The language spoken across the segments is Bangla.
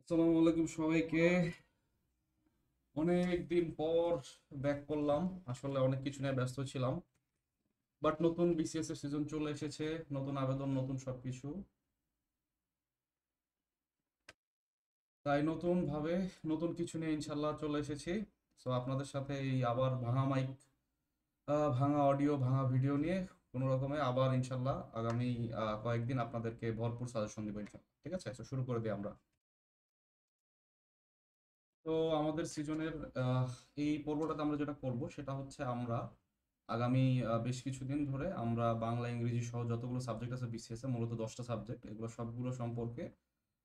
আসসালামু আলাইকুম সবাইকে। অনেক দিন পর ব্যাক করলাম। আসলে অনেক কিছু নিয়ে ব্যস্ত ছিলাম, বাট নতুন বিসিএস এর সিজন চলে এসেছে। নতুন আবেদন, নতুন সবকিছু, তাই নতুন ভাবে নতুন কিছু নিয়ে ইনশাল্লাহ চলে এসেছি। সো আপনাদের সাথে এই আবার ভাঙা মাইক, ভাঙা অডিও, ভাঙা ভিডিও নিয়ে কোনো রকমে আবার ইনশাল্লাহ আগামী কয়েকদিন আপনাদেরকে ভরপুর সাজেশন দিব ইনশাল্লাহ। ঠিক আছে, তো শুরু করে দিই আমরা। তো আমাদের সিজনের এই পর্বটাতে আমরা যেটা করব সেটা হচ্ছে আমরা আগামী বেশ কিছুদিন ধরে আমরা বাংলা, ইংরেজি সহ যতগুলো সাবজেক্ট আছে বিসিএস এ, মূলত 10টা সাবজেক্ট, এগুলো সবগুলো সম্পর্কে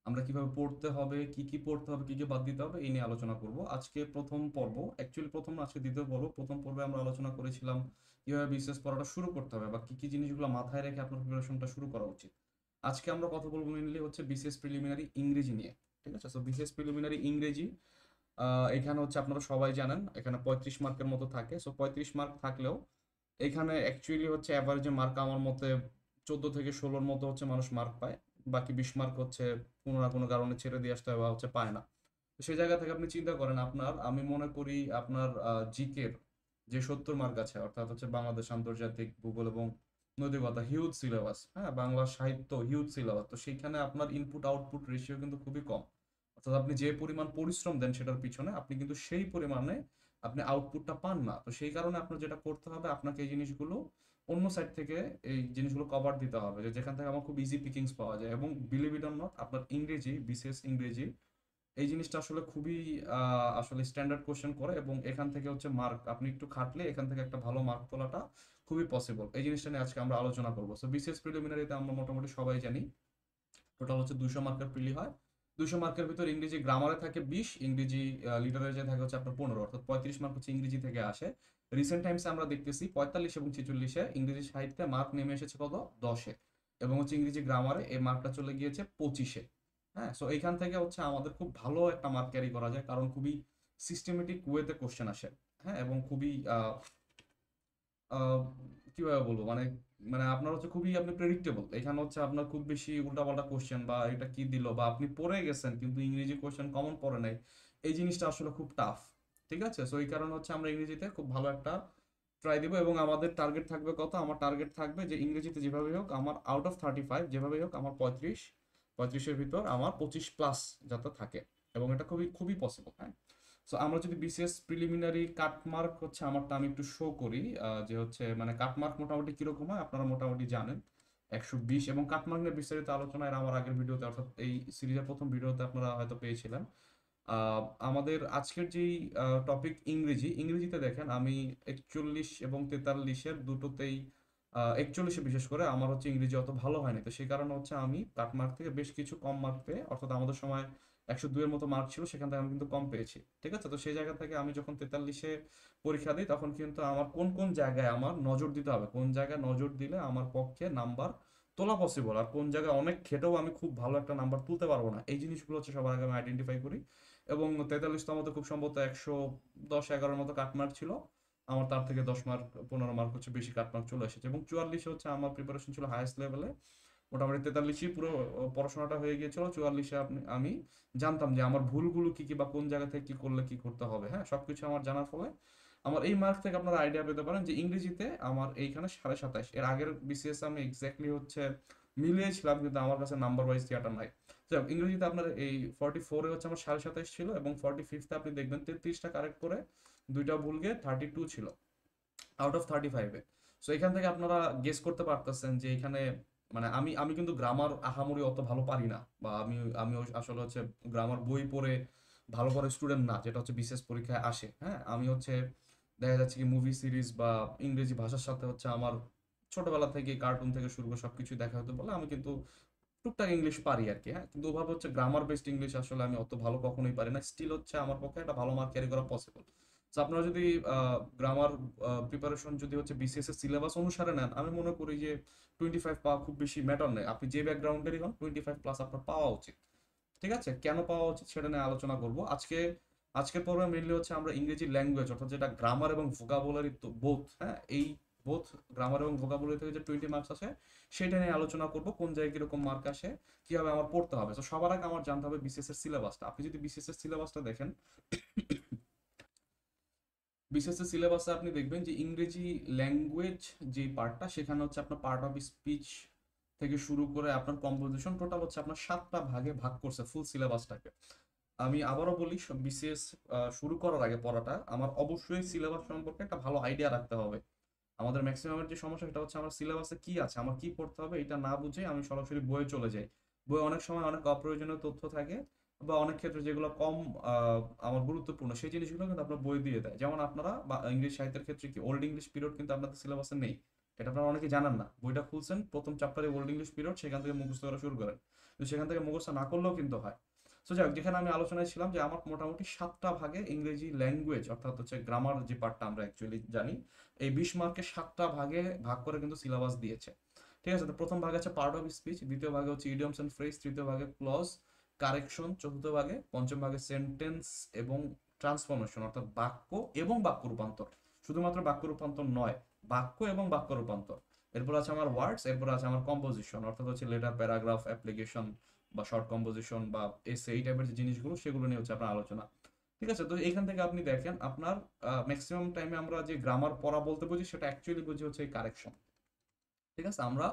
আমরা কিভাবে পড়তে হবে, কি কি পড়তে হবে, কি কি বাদ দিতে হবে, এই নিয়ে আলোচনা করব। আজকে প্রথম পর্ব, অ্যাকচুয়ালি প্রথম না, আজকে দ্বিতীয় পর্ব। প্রথম পর্বে আমরা আলোচনা করেছিলাম কিভাবে বিসিএস পড়াটা শুরু করতে হবে বা কি কি জিনিসগুলো মাথায় রেখে আপনার প্রিপারেশনটা শুরু করা উচিত। আজকে আমরা কথা বলবো মেনলি হচ্ছে বিসিএস প্রিলিমিনারি ইংরেজি নিয়ে। ঠিক আছে, সো বিসিএস প্রিলিমিনারি ইংরেজি, এখানে হচ্ছে আপনারা সবাই জানেন এখানে 35 মার্কের মতো থাকে। সো 35 মার্ক থাকলেও এখানে অ্যাকচুয়ালি হচ্ছে অ্যাভারেজে মার্ক আমার মতে 14 থেকে 16-র মতো হচ্ছে মানুষ মার্ক পায়। বাকি 20 মার্ক হচ্ছে কোনো না কোনো কারণে ছেড়ে দিয়ে আসতে হয় বা হচ্ছে পায় না। তো সেই জায়গা থেকে আপনি চিন্তা করেন, আপনার আমি মনে করি আপনার জিকের যে 70 মার্ক আছে, অর্থাৎ হচ্ছে বাংলাদেশ, আন্তর্জাতিক, ভূগোল এবং নৈতিকতা, হিউজ সিলেবাস, হ্যাঁ, বাংলা সাহিত্য হিউজ সিলেবাস। তো সেইখানে আপনার ইনপুট আউটপুট রেশিও কিন্তু খুবই কম। অর্থাৎ আপনি যে পরিমাণ পরিশ্রম দেন সেটার পিছনে আপনি কিন্তু সেই পরিমাণে আপনি আউটপুটটা পান না। তো সেই কারণে আপনার যেটা করতে হবে, আপনাকে এই জিনিসগুলো অন্য সাইড থেকে এই জিনিসগুলো কভার দিতে হবে, যে যেখান থেকে আমার খুব ইজি পিকিংস পাওয়া যায়। এবং বিলিভ ইট অর নট, আপনার ইংরেজি, বিশেষ ইংরেজি, এই জিনিসটা আসলে খুবই আসলে স্ট্যান্ডার্ড কোশ্চেন করে, এবং এখান থেকে হচ্ছে মার্ক আপনি একটু খাটলে এখান থেকে একটা ভালো মার্ক তোলাটা খুবই পসিবল। এই জিনিসটা নিয়ে আজকে আমরা আলোচনা করবো। সো বিসিএস প্রিলিমিনারিতে আমরা মোটামুটি সবাই জানি টোটাল হচ্ছে 200 মার্কের প্রিলি হয়। 200 মার্কের ভিতর ইংরেজি গ্রামারে থাকে 20, ইংরেজি লিটারেচারে থাকে হচ্ছে আপনার 15, অর্থাৎ 35 মার্ক হচ্ছে ইংরেজি থেকে আসে। রিসেন্ট টাইমসে আমরা দেখতেছি 45 এবং 46-এ ইংরেজি সাহিত্যে মার্ক নেমে এসেছে কত, 10-এ। এবং হচ্ছে ইংরেজি গ্রামারে এই মার্কটা চলে গিয়েছে 25-এ। হ্যাঁ, সো এইখান থেকে হচ্ছে আমাদের খুব ভালো একটা মার্ক ক্যারি করা যায়, কারণ খুবই সিস্টেমেটিক ওয়েতে কোশ্চেন আসে। হ্যাঁ, এবং খুবই আহ, কিভাবে বলবো, মানে মানে আপনার হচ্ছে খুবই আপনি প্রেডিক্টেবল। এখানে হচ্ছে আপনার খুব বেশি উল্টাপাল্টা কোশ্চেন বা এটা কি দিল, বা আপনি পড়ে গেছেন কিন্তু ইংরেজি কোশ্চেন কমন পড়ে নাই, এই জিনিসটা আসলে খুব টাফ। ঠিক আছে, সো এই কারণে হচ্ছে আমরা ইংরেজিতে খুব ভালো একটা ট্রাই দিব, এবং আমাদের টার্গেট থাকবে কত, আমার টার্গেট থাকবে যে ইংরেজিতে যেভাবে হোক আমার আউট অফ 35, যেভাবে হোক আমার 35-এর ভিতর আমার 25+ যাতে থাকে। এবং এটা খুবই খুবই পসিবল। হ্যাঁ, সো আমরা যদি বিসিএস প্রিলিমিনারি কাটমার্ক হচ্ছে আমারটা আমি একটু শো করি, যে হচ্ছে মানে কাটমার্ক মোটামুটি কিরকম হয় আপনারা মোটামুটি জানেন, 120। এবং কাটমার্ক নিয়ে বিস্তারিত আলোচনা এর আমার আগের ভিডিওতে, অর্থাৎ এই সিরিজের প্রথম ভিডিওতে আপনারা হয়তো পেয়েছিলেন। আমাদের আজকের যেই টপিক ইংরেজি, ইংরেজিতে দেখেন আমি 41 এবং 43-এর দুটোতেই, 41-এ বিশেষ করে আমার হচ্ছে ইংরেজি অত ভালো হয়নি। তো সেই কারণে হচ্ছে আমি কাটমার্ক থেকে বেশ কিছু কম মার্ক পেয়ে, অর্থাৎ আমাদের সময় 102-এর মতো মার্ক ছিল, সেখান থেকে আমি কিন্তু কম পেয়েছি। ঠিক আছে, তো সেই জায়গা থেকে আমি যখন 43-এ পরীক্ষা দিই তখন কিন্তু আমার কোন কোন জায়গায় আমার নজর দিতে হবে, কোন জায়গায় নজর দিলে আমার পক্ষে নাম্বার তোলা পসিবল, আর কোন জায়গায় অনেক খেটেও আমি খুব ভালো একটা নাম্বার তুলতে পারবো না, এই জিনিসগুলো হচ্ছে সবার আগে আমি আইডেন্টিফাই করি। এবং 43তম খুব সম্ভবত 110-11-এর মতো কাটমার্ক ছিল। আমার তার থেকে 10 মার্ক, 15 মার্ক হচ্ছে বেশি কাটমার্ক চলে এসেছে। এবং 44-এ হচ্ছে আমার প্রিপারেশন ছিল হাইয়েস্ট লেভেলে। মোটামুটি 43-ই পুরো পড়াশোনাটা হয়ে গিয়েছিল। 44-এ আমি জানতাম যে আমার ভুলগুলো কি কি বা কোন জায়গা থেকে কি করলে কি করতে হবে। হ্যাঁ, সবকিছু আমার জানার ফলে আমার এই মার্ক থেকে আপনারা আইডিয়া পেতে পারেন যে ইংরেজিতে আমার এইখানে 27.5। এর আগের বিসিএস আমি এক্স্যাক্টলি হচ্ছে মিলিয়েছিলাম, কিন্তু আমার কাছে নাম্বার ওয়াইজ ডাটা নাই। যাক, ইংরেজিতে আপনার এই 44-এ হচ্ছে আমার 27.5 ছিল, এবং 45-তে আপনি দেখবেন 33টা কারেক্ট করে দুইটা ভুল গিয়ে 32 ছিল আউট অফ 35-এ। সো এখান থেকে আপনারা গেস করতে পারতেছেন যে এখানে মানে আমি আমি কিন্তু গ্রামার আহামরি অত ভালো পারি না, বা আমি আসলে হচ্ছে গ্রামার বই পড়ে ভালো করে স্টুডেন্ট না, যেটা হচ্ছে বিশেষ পরীক্ষায় আসে। হ্যাঁ, আমি হচ্ছে দেখা যাচ্ছে কি মুভি সিরিজ বা ইংরেজি ভাষার সাথে হচ্ছে আমার ছোটবেলা থেকে কার্টুন থেকে শুরু করে সবকিছু দেখা হতে বলে আমি কিন্তু টুকটাক ইংলিশ পারি আর কি। হ্যাঁ, কিন্তু ওভাবে হচ্ছে গ্রামার বেসড ইংলিশ আসলে আমি অত ভালো কখনোই পারি না। স্টিল হচ্ছে আমার পক্ষে একটা ভালো মার্ক ক্যারি করা পসিবল। তো আপনারা যদি গ্রামার প্রিপারেশন যদি হচ্ছে বিসিএস এর সিলেবাস অনুসারে নেন, আমি মনে করি যে 25 পাওয়া খুব বেশি ম্যাটার নেই। আপনি যে ব্যাকগ্রাউন্ডেরই হন 25+ আপনার পাওয়া উচিত। ঠিক আছে, কেন পাওয়া উচিত সেটা নিয়ে আলোচনা করব আজকে। আজকের পর্বে মেনলি হচ্ছে আমরা ইংরেজি ল্যাঙ্গুয়েজ, অর্থাৎ যেটা গ্রামার এবং ভোকাবুলারি বোথ, হ্যাঁ, এই বোথ গ্রামার এবং ভোকাবুলারি থেকে যে 20 মার্কস আসে সেটা নিয়ে আলোচনা করব, কোন জায়গায় কিরকম মার্ক আসে, কিভাবে আমার পড়তে হবে। তো সবার আগে আমার জানতে হবে বিসিএস এর সিলেবাসটা। আপনি যদি বিসিএস এর সিলেবাসটা দেখেন, বিসিএস এর সিলেবাসে আপনি দেখবেন যে ইংরেজি ল্যাঙ্গুয়েজ যে পার্টটা, সেখানে হচ্ছে আপনার পার্ট অফ স্পিচ থেকে শুরু করে আপনার কম্পোজিশন টোটাল হচ্ছে আপনার 7টা ভাগে ভাগ করছে ফুল সিলেবাসটাকে। আমি আবারও বলি, বিসিএস শুরু করার আগে পড়াটা আমার অবশ্যই সিলেবাস সম্পর্কে একটা ভালো আইডিয়া রাখতে হবে। আমাদের ম্যাক্সিমামের যে সমস্যা সেটা হচ্ছে আমার সিলেবাসে কি আছে, আমার কি পড়তে হবে এটা না বুঝে আমি সরাসরি বইয়ে চলে যাই। বইয়ে অনেক সময় অনেক অপ্রয়োজনীয় তথ্য থাকে, বা অনেক ক্ষেত্রে যেগুলো কম আমার গুরুত্বপূর্ণ সেই জিনিসগুলো কিন্তু আপনার বই দিয়ে দেয়। যেমন আপনারা বা ইংলিশ সাহিত্যের ক্ষেত্রে কি ওল্ড ইংলিশ পিরিয়ড কিন্তু আপনাদের সিলেবাসে নেই, এটা আপনারা অনেকে জানেন না। বইটা খুলছেন, প্রথম চ্যাপ্টারে ওল্ড ইংলিশ পিরিয়ড, সেখান থেকে মুখস্থ করা শুরু করেন, কিন্তু সেখান থেকে মুখস্থ না করলেও কিন্তু হয়। সো যাই হোক, যেখানে আমি আলোচনায় ছিলাম যে আমার মোটামুটি 7টা ভাগে ইংরেজি ল্যাঙ্গুয়েজ অর্থাৎ হচ্ছে গ্রামার যে পার্টটা আমরা অ্যাকচুয়ালি জানি, এই 20 মার্কের 7টা ভাগে ভাগ করে কিন্তু সিলেবাস দিয়েছে। ঠিক আছে, তো প্রথম ভাগে আছে পার্ট অফ স্পিচ, দ্বিতীয় ভাগে হচ্ছে ইডিয়মস এন্ড ফ্রেজ, তৃতীয় ভাগে ক্লজ কারেকশন, চতুর্থ ভাগে, পঞ্চম ভাগে সেন্টেন্স এবং ট্রান্সফরমেশন অর্থাৎ বাক্য এবং বাক্য রূপান্তর। শুধুমাত্র বাক্য রূপান্তর নয়, বাক্য এবং বাক্য রূপান্তর। এরপর আছে আমার ওয়ার্ডস, এরপর আছে আমার কম্পোজিশন অর্থাৎ হচ্ছে লেটার, প্যারাগ্রাফ, অ্যাপ্লিকেশন বা শর্ট কম্পোজিশন বা এসে, এই টাইপের যে জিনিসগুলো সেগুলো নিয়ে হচ্ছে আপনার আলোচনা। ঠিক আছে, তো এখান থেকে আপনি দেখেন আপনার ম্যাক্সিমাম টাইমে আমরা যে গ্রামার পড়া বলতে বুঝি সেটা অ্যাকচুয়ালি বুঝি হচ্ছে কারেকশন। ঠিক আছে, আমরা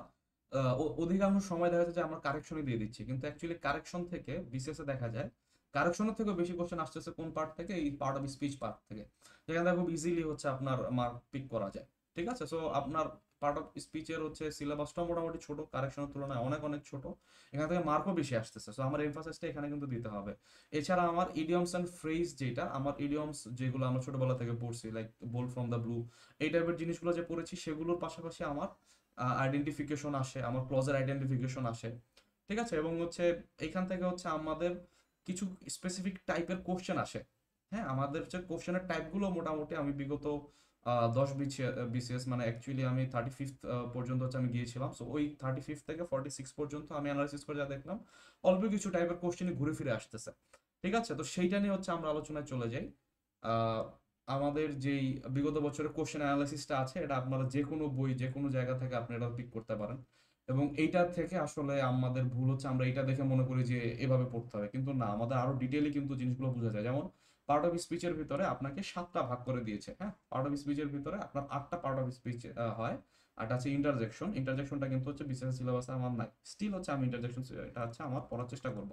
অধিকাংশ সময় দেখা যায় যে আমরা কারেকশনই দিয়ে দিচ্ছি, কিন্তু অ্যাকচুয়ালি কারেকশন থেকে বিসিএস এ দেখা যায় কারেকশনের থেকেও বেশি কোশ্চেন আসতেছে কোন পার্ট থেকে, এই পার্ট অফ স্পিচ পার্ট থেকে, যেখানে খুব ইজিলি হচ্ছে আপনার মার্ক পিক করা যায়। ঠিক আছে, সো আপনার পার্ট অফ স্পিচের হচ্ছে সিলেবাসটা মোটামুটি ছোট, কারেকশনের তুলনায় অনেক অনেক ছোট, এখান থেকে মার্কও বেশি আসতেছে। সো আমার এমফাসিসটা এখানে কিন্তু দিতে হবে। এছাড়া আমার ইডিয়মস অ্যান্ড ফ্রেজ, যেটা আমার ইডিয়মস যেগুলো আমরা ছোটবেলা থেকে পড়ছি like bold from the blue, এই টাইপের জিনিসগুলো যে পড়েছি সেগুলোর পাশাপাশি আমার আইডেন্টিফিকেশন আসে, আমার ক্লজের আইডেন্টিফিকেশন আসে। ঠিক আছে, এবং হচ্ছে এখান থেকে হচ্ছে আমাদের কিছু স্পেসিফিক টাইপের কোশ্চেন আসে। হ্যাঁ, আমাদের যে কোশ্চেনের টাইপগুলো মোটামুটি আমি বিগত 10 বিসিএস মানে অ্যাকচুয়ালি আমি 35th পর্যন্ত হচ্ছে আমি গিয়েছিলাম। সো ওই 35 থেকে 46 পর্যন্ত আমি অ্যানালাইসিস করে যা দেখলাম, অল্প কিছু টাইপের কোশ্চেনই ঘুরে ফিরে আসতেছে। ঠিক আছে, তো সেইটা নিয়ে হচ্ছে আমরা আলোচনায় চলে যাই। আহ, আমাদের যেই বিগত বছরের কোশ্চেন অ্যানালাইসিসটা আছে, এটা আপনারা যে কোনো বই যে কোনো জায়গা থেকে আপনি এটা পিক করতে পারেন। এবং এইটার থেকে আসলে আমাদের ভুল হচ্ছে আমরা এটা দেখে মনে করি যে এভাবে পড়তে হবে, কিন্তু না, আমাদের আরো ডিটেইলি কিন্তু জিনিসগুলো বোঝা যায়। যেমন পার্ট অফ স্পিচের ভিতরে আপনাকে 7টা ভাগ করে দিয়েছে। হ্যাঁ, পার্ট অফ স্পিচের ভিতরে আপনার 8টা পার্ট অফ স্পিচ হয়। আর আছে ইন্টারজেকশন, ইন্টারজেকশনটা কিন্তু হচ্ছে বিসিএস সিলেবাসে আমার নাই, স্টিল হচ্ছে আমি ইন্টারজেকশন এটা হচ্ছে আমার পড়ার চেষ্টা করব।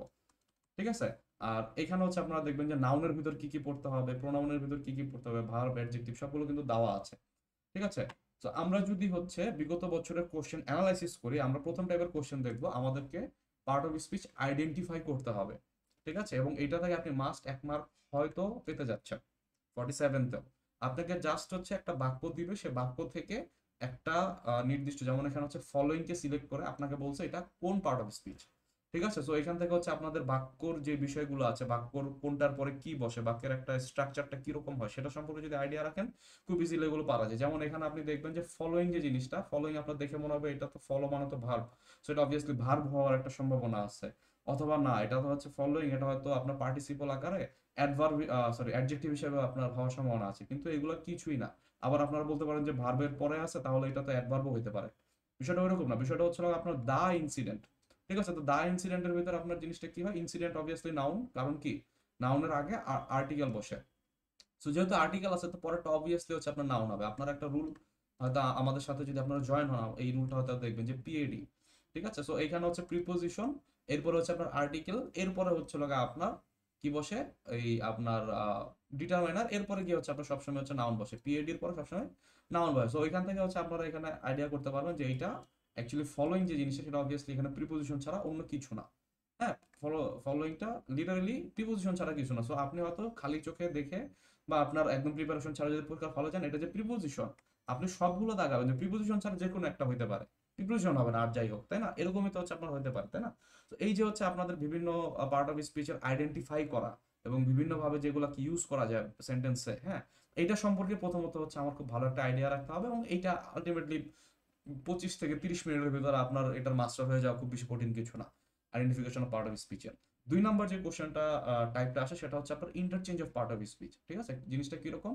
ঠিক আছে, আর এখানে হচ্ছে আপনারা দেখবেন যে নাউনের ভিতর কি কি পড়তে হবে, প্রোনাউনের ভিতর কি কি পড়তে হবে, ভার্ব, অ্যাডজেক্টিভ সবগুলো কিন্তু দেওয়া আছে। ঠিক আছে, তো আমরা যদি হচ্ছে বিগত বছরের কোশ্চেন অ্যানালাইসিস করি, আমরা প্রথম টাইপের কোশ্চেন দেখবো, আমাদেরকে পার্ট অফ স্পিচ আইডেন্টিফাই করতে হবে। ঠিক আছে, এবং এটা থেকে আপনি মাস্ট 1 মার্ক হয়তো পেতে যাচ্ছেন 47তেও। আপনাকে জাস্ট হচ্ছে একটা বাক্য দিবে, সে বাক্য থেকে একটা নির্দিষ্ট, যেমন এখানে হচ্ছে ফলোইং কে সিলেক্ট করে আপনাকে বলছে এটা কোন পার্ট অফ স্পিচ। ঠিক আছে, তো এখান থেকে হচ্ছে আপনাদের বাক্যর যে বিষয়গুলো আছে, বাক্যর কোনটার পরে কি বসে, বাক্যের একটা স্ট্রাকচারটা কিরকম হয় সেটা সম্পর্কে যদি আইডিয়া রাখেন, খুব ইজিলি এগুলো পারা যায়। যেমন এখানে আপনি দেখবেন যে ফলোইং যে জিনিসটা, ফলোইং আপনার দেখে মনে হবে এটা তো ফলো মানে তো ভার্ব, সো এটা অবভিয়াসলি ভার্ব হওয়ার একটা সম্ভাবনা আছে। অথবা না, এটা তো হচ্ছে ফলোইং, এটা হয়তো আপনার পার্টিসিপল আকারে অ্যাডভার্ব, অ্যাডজেক্টিভ হিসেবে আপনার হওয়ার সম্ভাবনা আছে, কিন্তু এগুলো কিছুই না। আবার আপনারা বলতে পারেন যে ভার্বের পরে আছে, তাহলে এটা তো অ্যাডভার্বও হতে পারে। বিষয়টা ওইরকম না, বিষয়টা হচ্ছে আপনার দা ইনসিডেন্ট। ঠিক আছে, তো দা ইনসিডেন্টের ভিতরে আপনার জিনিসটা কি হয়, ইনসিডেন্ট অবভিয়াসলি নাউন, কারণ কি নাউনের আগে আর্টিকেল বসে। সো যেহেতু আর্টিকেল আছে, তো পরেরটা অবভিয়াসলি হচ্ছে আপনার নাউন হবে। আপনার একটা রুল হয়তো আমাদের সাথে যদি আপনারা জয়েন হন, এই রুলটা হয়তো দেখবেন যে পিএডি। ঠিক আছে, সো এখানে হচ্ছে প্রিপোজিশন, এরপরে হচ্ছে আপনার আর্টিকেল, এরপরে হচ্ছে লগা আপনার কি বসে, এই আপনার ডিটারমাইনার, এরপরে কি হচ্ছে আপনার সবসময় হচ্ছে নাউন বসে, পিএডি এর পরে সবসময় নাউন বসে। সো এখান থেকে হচ্ছে আপনারা এখানে আইডিয়া করতে পারবেন যে এইটা অ্যাকচুয়ালি ফলোইং যে জিনিসটা সেটা অবভিয়াসলি এখানে প্রিপোজিশন ছাড়া অন্য কিছু না। হ্যাঁ, ফলোইংটা লিটারালি প্রিপোজিশন ছাড়া কিছু না। সো আপনি হয়তো খালি চোখে দেখে বা আপনার একদম প্রিপারেশন ছাড়া যদি পরীক্ষার ফলো যান, এটা যে প্রিপোজিশন, আপনি সবগুলো দাগাবেন যে প্রিপোজিশন ছাড়া যে কোনো একটা হইতে পারে, প্রিপোজিশন হবে না আর যাই হোক, তাই না? এরকমই তো হচ্ছে আপনার হতে পারে, তাই না? তো এই যে হচ্ছে আপনাদের বিভিন্ন পার্ট অফ স্পিচের আইডেন্টিফাই করা এবং বিভিন্ন ভাবে যেগুলোকে ইউজ করা যায় সেন্টেন্সে, হ্যাঁ, এইটা সম্পর্কে প্রথমত হচ্ছে আমার খুব ভালো একটা আইডিয়া রাখতে হবে, এবং এইটা আলটিমেটলি 25 থেকে 30 মিনিটের ভিতরে আপনার এটার মাস্টার হয়ে যাওয়া খুব বেশি কঠিন কিছু না। আইডেন্টিফিকেশন অফ পার্ট অফ স্পিচের 2 নম্বর যে কোশ্চেনটা টাইপটা আসে সেটা হচ্ছে আপনার interchange of part of speech. ঠিক আছে, জিনিসটা কিরকম,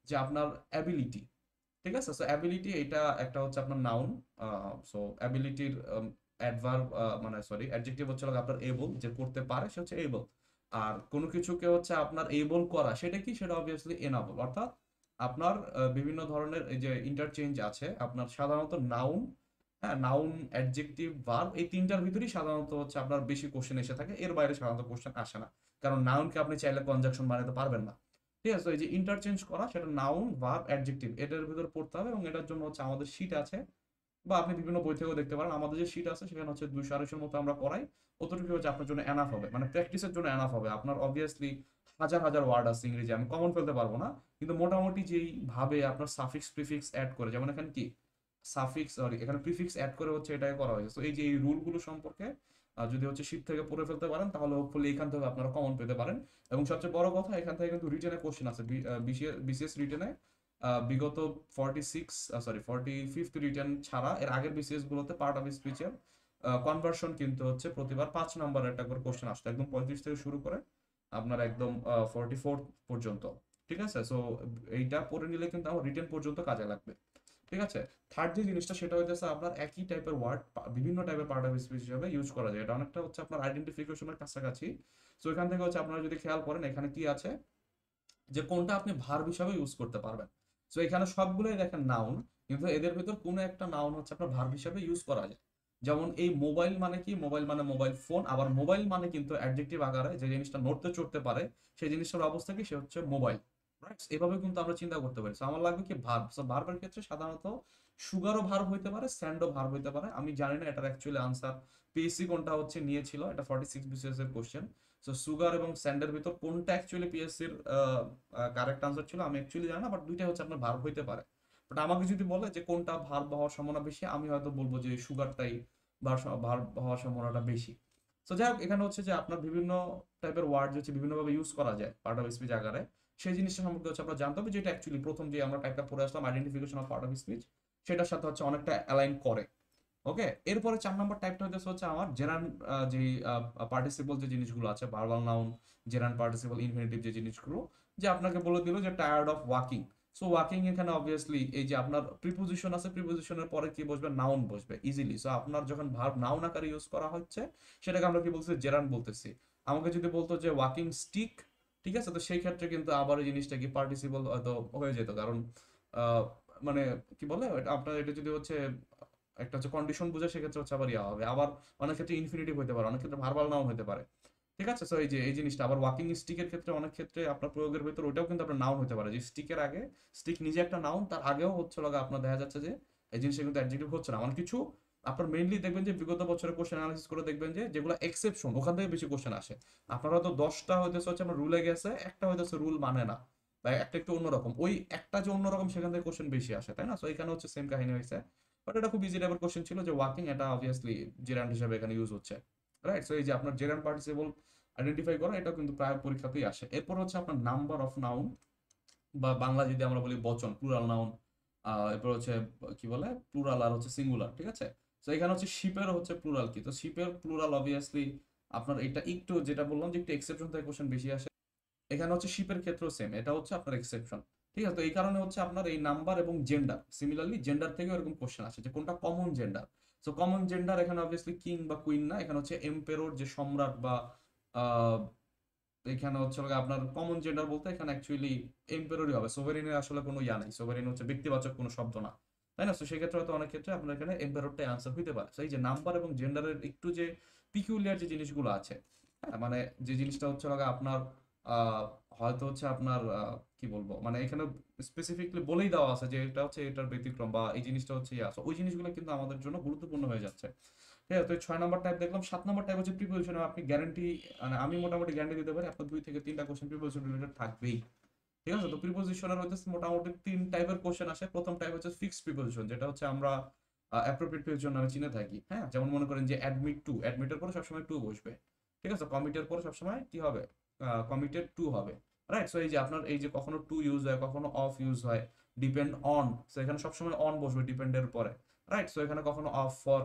যে আপনার অ্যাবিলিটি, ঠিক আছে? সো অ্যাবিলিটি এটা একটা হচ্ছে আপনার নাউন। সো অ্যাবিলিটির অ্যাডভার্ব মানে সরি অ্যাডজেক্টিভ হচ্ছে হলো আপনার এবল, যে করতে পারে সে হচ্ছে এবল। আর কোনো কিছুকে হচ্ছে আপনার এবল করা সেটা কি, সেটা অবভিয়াসলি এনাবল। অর্থাৎ আপনার বিভিন্ন ধরনের এই যে ইন্টারচেঞ্জ আছে আপনার সাধারণত নাউন, হ্যাঁ নাউন অ্যাডজেক্টিভ ভার্ব এই তিনটার ভিতরেই সাধারণত হচ্ছে আপনার বেশি কোশ্চেন এসে থাকে, এর বাইরে সাধারণত কোশ্চেন আসে না। কারণ নাউনকে আপনি চাইলে কনজাংশন বানাতে পারবেন না। ঠিক আছে? তো এই যে ইন্টারচেঞ্জ করা সেটা নাউন ভার্ব অ্যাডজেক্টিভ এটার ভিতরে পড়তে হবে, এবং এটার জন্য হচ্ছে আমাদের শীট আছে, বা আপনি বিভিন্ন বই থেকেও দেখতে পারেন আমাদের যে শীট আছে সেখানে হচ্ছে 200-250 মতো আমরা করাই। অতটুকু হচ্ছে আপনার জন্য এনাফ হবে, মানে প্র্যাকটিসের জন্য এনাফ হবে। আপনার অবভিয়াসলি হাজার হাজার ওয়ার্ড আছে ইংরেজি, আমি কমন ফেলতে পারবো না, কিন্তু মোটামুটি যেই ভাবে আপনার সাফিক্স প্রিফিক্স অ্যাড করে, যেমন এখানে কি সাফিক্স সরি এখানে প্রিফিক্স অ্যাড করে হচ্ছে এটাই করা হয়েছে। তো এই যে এই রুলগুলো সম্পর্কে যদি হচ্ছে শীট থেকে পড়ে ফেলতে পারেন তাহলে হোপফুলি এখান থেকে আপনারা কমন পেতে পারেন। এবং সবচেয়ে বড় কথা এখান থেকে কিন্তু রিটেনে কোশ্চেন আছে, বিসিএস রিটেনে বিগত 45th রিটেন ছাড়া এর আগের বিসিএস গুলোতে পার্ট অফ স্পিচের কনভার্সন কিন্তু হচ্ছে প্রতিবার 5 নম্বরের একটা করে কোশ্চেন আসতো, একদম 35 থেকে শুরু করে আপনার একদম 44 পর্যন্ত। ঠিক আছে? সো এইটা পড়ে নিলে কিন্তু আমার রিটেন পর্যন্ত কাজে লাগবে। ঠিক আছে? থার্ড যে জিনিসটা সেটা হইতেছে আপনার একই টাইপের ওয়ার্ড বিভিন্ন টাইপের পার্ট অফ স্পিচ হিসেবে ইউজ করা যায়, এটা অনেকটা হচ্ছে আপনার আইডেন্টিফিকেশনের কাছাকাছি। সো এখান থেকে হচ্ছে আপনারা যদি খেয়াল করেন এখানে কি আছে, যে কোনটা আপনি ভার্ব হিসাবে ইউজ করতে পারবেন। সো এখানে সবগুলোই দেখেন নাউন, কিন্তু এদের ভিতর কোনো একটা নাউন হচ্ছে আপনার ভার্ব হিসাবে ইউজ করা যায়। যেমন এই মোবাইল মানে কি, মোবাইল মানে মোবাইল ফোন, আবার মোবাইল মানে কিন্তু অ্যাডজেক্টিভ আকারে যে জিনিসটা নড়তে চড়তে পারে সেই জিনিসটার অবস্থা কি, সে হচ্ছে মোবাইল। রাইট? এভাবে কিন্তু আমরা চিন্তা করতে পারি। সো আমার লাগবে কি ভার্ব। সো ভার্বের ক্ষেত্রে সাধারণত সুগারও ভার্ব হইতে পারে, স্যান্ডও ভার্ব হইতে পারে। আমি জানি না এটার অ্যাকচুয়ালি আনসার পিএসসি কোনটা হচ্ছে নিয়েছিল, এটা 46 বিসিএস এর কোশ্চেন। সো সুগার এবং স্যান্ডের ভিতর কোনটা অ্যাকচুয়ালি পিএসসির কারেক্ট আনসার ছিল আমি অ্যাকচুয়ালি জানি না, বাট দুইটাই হচ্ছে আপনার ভার্ব হইতে পারে। বাট আমাকে যদি বলে যে কোনটা ভার্ব হওয়ার সম্ভাবনা বেশি, আমি হয়তো বলবো যে সুগারটাই ভার্ব হওয়ার সম্ভাবনাটা বেশি। সো যাই হোক, এখানে হচ্ছে যে আপনার বিভিন্ন টাইপের ওয়ার্ড হচ্ছে বিভিন্নভাবে ইউজ করা যায় পার্ট অফ স্পিচ আকারে, সেই জিনিসটা সম্পর্কে হচ্ছে আমরা জানতে হবে, যেটা অ্যাকচুয়ালি প্রথম যে আমরা টাইপটা পড়ে আসলাম identification of part of speech, সেটার সাথে হচ্ছে অনেকটা অ্যালাইন করে। ওকে, এরপরে 4 নম্বর টাইপটা হচ্ছে আমার জেরান, যে পার্টিসিপল যে জিনিসগুলো আছে, verbal noun, gerund participle, infinitive যে জিনিসগুলো, যে আপনাকে বলে দিল যে tired of walking. So walking এখানে অবভিয়াসলি এই যে আপনার প্রিপোজিশন আছে, প্রিপোজিশনের পরে কি বসবে, নাউন বসবে ইজিলি। সো আপনার যখন ভার্ব নাউন আকারে ইউজ করা হচ্ছে সেটাকে আমরা কি বলছি, জেরান বলতেছি। আমাকে যদি বলতো যে ওয়াকিং স্টিক, ঠিক আছে, তো সেই ক্ষেত্রে কিন্তু আবার এই জিনিসটা কি পার্টিসিপল হয়তো হয়ে যেত, কারণ আহ, মানে কি বলে আপনার এটা যদি হচ্ছে একটা হচ্ছে কন্ডিশন বুঝে সেক্ষেত্রে হচ্ছে আবার ইয়া হবে, আবার অনেক ক্ষেত্রে ইনফিনিটিভ হতে পারে, অনেক ক্ষেত্রে ভার্বাল নাও হতে পারে। ঠিক আছে? সো এই যে এই জিনিসটা আবার ওয়াকিং স্টিকের ক্ষেত্রে অনেক ক্ষেত্রে আপনার প্রয়োগের ভিতর ওইটাও কিন্তু আপনার নাউন হতে পারে, যে স্টিকের আগে স্টিক নিজে একটা নাউন, তার আগেও হচ্ছে লাগা আপনার দেখা যাচ্ছে যে এই জিনিসটা কিন্তু অ্যাডজেক্টিভ হচ্ছে না। মানে কিছু আপনার মেইনলি দেখবেন যে বিগত বছরের কোশ্চেন অ্যানালিসিস করে দেখবেন যে যেগুলো এক্সেপশন ওখান থেকে বেশি কোশ্চেন আসে। আপনার হয়তো 10টা হইতেছে হচ্ছে আপনার রুলে গেছে, একটা হইতেছে রুল মানে না, বা একটা একটু অন্যরকম, ওই একটা যে অন্যরকম সেখান থেকে কোশ্চেন বেশি আসে, তাই না? সো এখানে হচ্ছে সেম কাহিনী হয়েছে। বাট এটা খুব ইজি টাইপের কোশ্চেন ছিল যে ওয়াকিং, এটা অবভিয়াসলি জেরান্ড হিসেবে এখানে ইউজ হচ্ছে। রাইট? সো এই যে আপনার জেরান্ড পার্টিসিপল আইডেন্টিফাই করা, এটা কিন্তু প্রায় পরীক্ষাতেই আসে। এরপর হচ্ছে আপনার নাম্বার অফ নাউন, বা বাংলা যদি আমরা বলি বচন, প্লুরাল নাউন। এরপর হচ্ছে কি বলে প্লুরাল আর হচ্ছে সিঙ্গুলার। ঠিক আছে? তো এখানে হচ্ছে শিপের হচ্ছে প্লুরাল কি, তো শিপের প্লুরাল অবভিয়াসলি আপনার এটা একটু যেটা বললাম যে একটু এক্সেপশন থেকে কোশ্চেন বেশি আসে, এখানে হচ্ছে শিপের ক্ষেত্রেও সেম, এটা হচ্ছে আপনার এক্সেপশন। ঠিক আছে? তো এই কারণে হচ্ছে আপনার এই নাম্বার এবং জেন্ডার, সিমিলারলি জেন্ডার থেকে এরকম কোশ্চেন আসে যে কোনটা common gender. So common gender এখানে অবভিয়াসলি কিং বা কুইন না, এখানে হচ্ছে এম্পেরর যে সম্রাট, বা আহ, এখানে হচ্ছে আপনার কমন জেন্ডার বলতে এখানে অ্যাকচুয়ালি এম্পেররই হবে। সোভারিনের আসলে কোনো ইয়া নাই, সোভারিন হচ্ছে ব্যক্তিবাচক কোনো শব্দ না, তাই না? তো সেক্ষেত্রে হয়তো অনেক ক্ষেত্রে আপনার এখানে এম্পেররটাই আনসার হইতে পারে। So এই যে নাম্বার এবং জেন্ডারের একটু যে পিকুলিয়ার যে জিনিসগুলো আছে, হ্যাঁ মানে যে জিনিসটা হচ্ছে আপনার হয়তো হচ্ছে আপনার কি বলবো, মানে এখানে স্পেসিফিকলি বলেই দেওয়া আছে যে এটা হচ্ছে এটার ব্যতিক্রম, বা এই জিনিসটা হচ্ছে ইয়া। So ওই জিনিসগুলো কিন্তু আমাদের জন্য গুরুত্বপূর্ণ হয়ে যাচ্ছে। ঠিক আছে? তো 6 নম্বর টাইপ দেখলাম। 7 নম্বর টাইপ হচ্ছে প্রিপোজিশন। আপনি গ্যারান্টি, মানে আমি মোটামুটি গ্যারান্টি দিতে পারি আপনার 2 থেকে 3টা কোশ্চেন প্রিপোজিশন রিলেটেড থাকবেই। ঠিক আছে? তো প্রিপোজিশনের হচ্ছে মোটামুটি 3 টাইপের কোশ্চেন আসে। প্রথম টাইপ হচ্ছে ফিক্সড প্রিপোজিশন, যেটা হচ্ছে আমরা অ্যাপ্রোপ্রিয়েট প্রিপোজিশন নামে চিনে থাকি। হ্যাঁ, যেমন মনে করেন যে অ্যাডমিট টু, অ্যাডমিটের পরে সবসময় টু বসবে। ঠিক আছে? কমিটের পরে সবসময় কি হবে, কমিটেড টু হবে। রাইট? সো এই যে আপনার এই যে কখনো টু ইউজ হয়, কখনো অফ ইউজ হয়, ডিপেন্ড অন, সো এখানে সবসময় অন বসবে ডিপেন্ডের পরে। রাইট? সো এখানে কখনো অফ ফর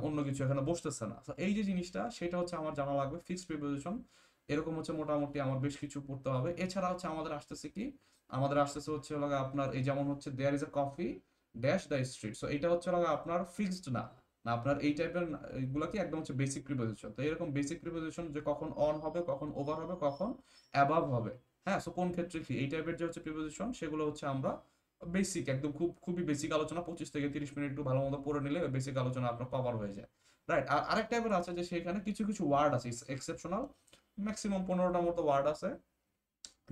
অন্য কিছু এখানে বসতেছে না। তো এই যে জিনিসটা সেটা হচ্ছে আমার জানা লাগবে ফিক্সড প্রিপোজিশন। এরকম হচ্ছে মোটামুটি আমার বেশ কিছু পড়তে হবে। এছাড়া হচ্ছে আমাদের আসতেছে কি আমাদের আসতেছে হচ্ছে হলো গিয়ে আপনার এই যেমন হচ্ছে there is a coffee dash the street, so এটা হচ্ছে হলো গিয়ে আপনার ফিক্সড না, না আপনার এই টাইপের এগুলো কি একদম হচ্ছে বেসিক প্রিপোজিশন। তো এরকম বেসিক প্রিপোজিশন যে কখন অন হবে, কখন ওভার হবে, কখন অ্যাবাভ হবে, হ্যাঁ, সো কোন ক্ষেত্রে কি, এই টাইপের যে হচ্ছে প্রিপোজিশন সেগুলো হচ্ছে আমরা বেসিক একদম খুবই বেসিক আলোচনা 25 থেকে 30 মিনিট একটু ভালো মতো পড়ে নিলে বেসিক আলোচনা আপনার কভার হয়ে যায়। রাইট। আর আরেক টাইপের আছে যে সেখানে কিছু কিছু ওয়ার্ড আছে এক্সেপশনাল, ম্যাক্সিমাম 15টার মতো ওয়ার্ড আছে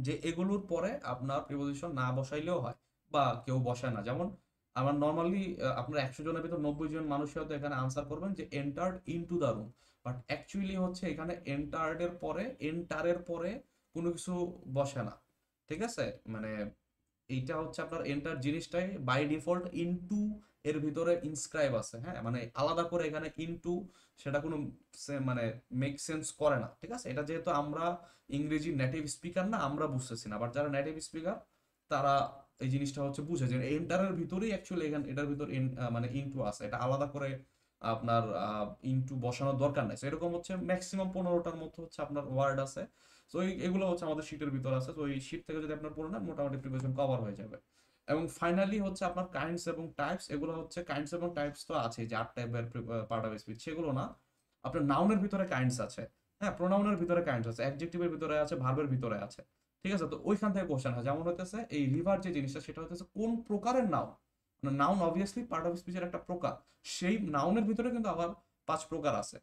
যে এগুলোর পরে আপনার প্রিপোজিশন না বসাইলেও হয় বা কেউ বসায় না। যেমন আমার নর্মালি আপনার 100 জনের ভিতর 90 জন মানুষ হয়তো এখানে আনসার করবেন যে entered into the room, but actually হচ্ছে এখানে এন্টারের পরে কোনো কিছু বসে না, ঠিক আছে? মানে এইটা হচ্ছে আপনার এন্টার জিনিসটাই বাই ডিফল্ট ইনটু এর ভিতরে ইনস্ক্রাইব আছে, হ্যাঁ, মানে আলাদা করে এখানে ইনটু সেটা কোনো মানে মেক সেন্স করে না, ঠিক আছে? এটা যেহেতু আমরা ইংরেজি নেটিভ স্পিকার না, আমরা বুঝতেছি না, বাট যারা নেটিভ স্পিকার তারা এই জিনিসটা হচ্ছে বুঝে যে এন্টারের ভিতরেই অ্যাকচুয়ালি এখানে এটার ভিতর মানে ইনটু আছে, এটা আলাদা করে আপনার ইনটু বসানোর দরকার নাই। So এরকম হচ্ছে ম্যাক্সিমাম 15টার মতো হচ্ছে আপনার ওয়ার্ড আছে। তো এগুলো হচ্ছে আমাদের শীটের ভিতর আছে, তো এই শীট থেকে যদি আপনার পড়ে নেন মোটামুটি প্রিপারেশন কভার হয়ে যাবে। এবং ফাইনালি হচ্ছে আপনার কাইন্ডস এবং টাইপস, এগুলো হচ্ছে কাইন্ডস এবং টাইপস তো আছে যে 8 টাইপের পার্ট অফ স্পিচ, সেগুলো না, আপনার নাউনের ভিতরে কাইন্ডস আছে, হ্যাঁ, প্রোনাউনের ভিতরে কাইন্ডস আছে, অ্যাডজেক্টিভের ভিতরে আছে, ভার্বের ভিতরে আছে, ঠিক আছে? তো ওইখান থেকে কোশ্চেন হয়, যেমন হইতেছে এই রিভার যে জিনিসটা সেটা হইতেছে কোন প্রকারের noun. Noun obviously part of স্পিচের একটা প্রকার, সেই নাউনের ভিতরে কিন্তু আবার 5 প্রকার আছে,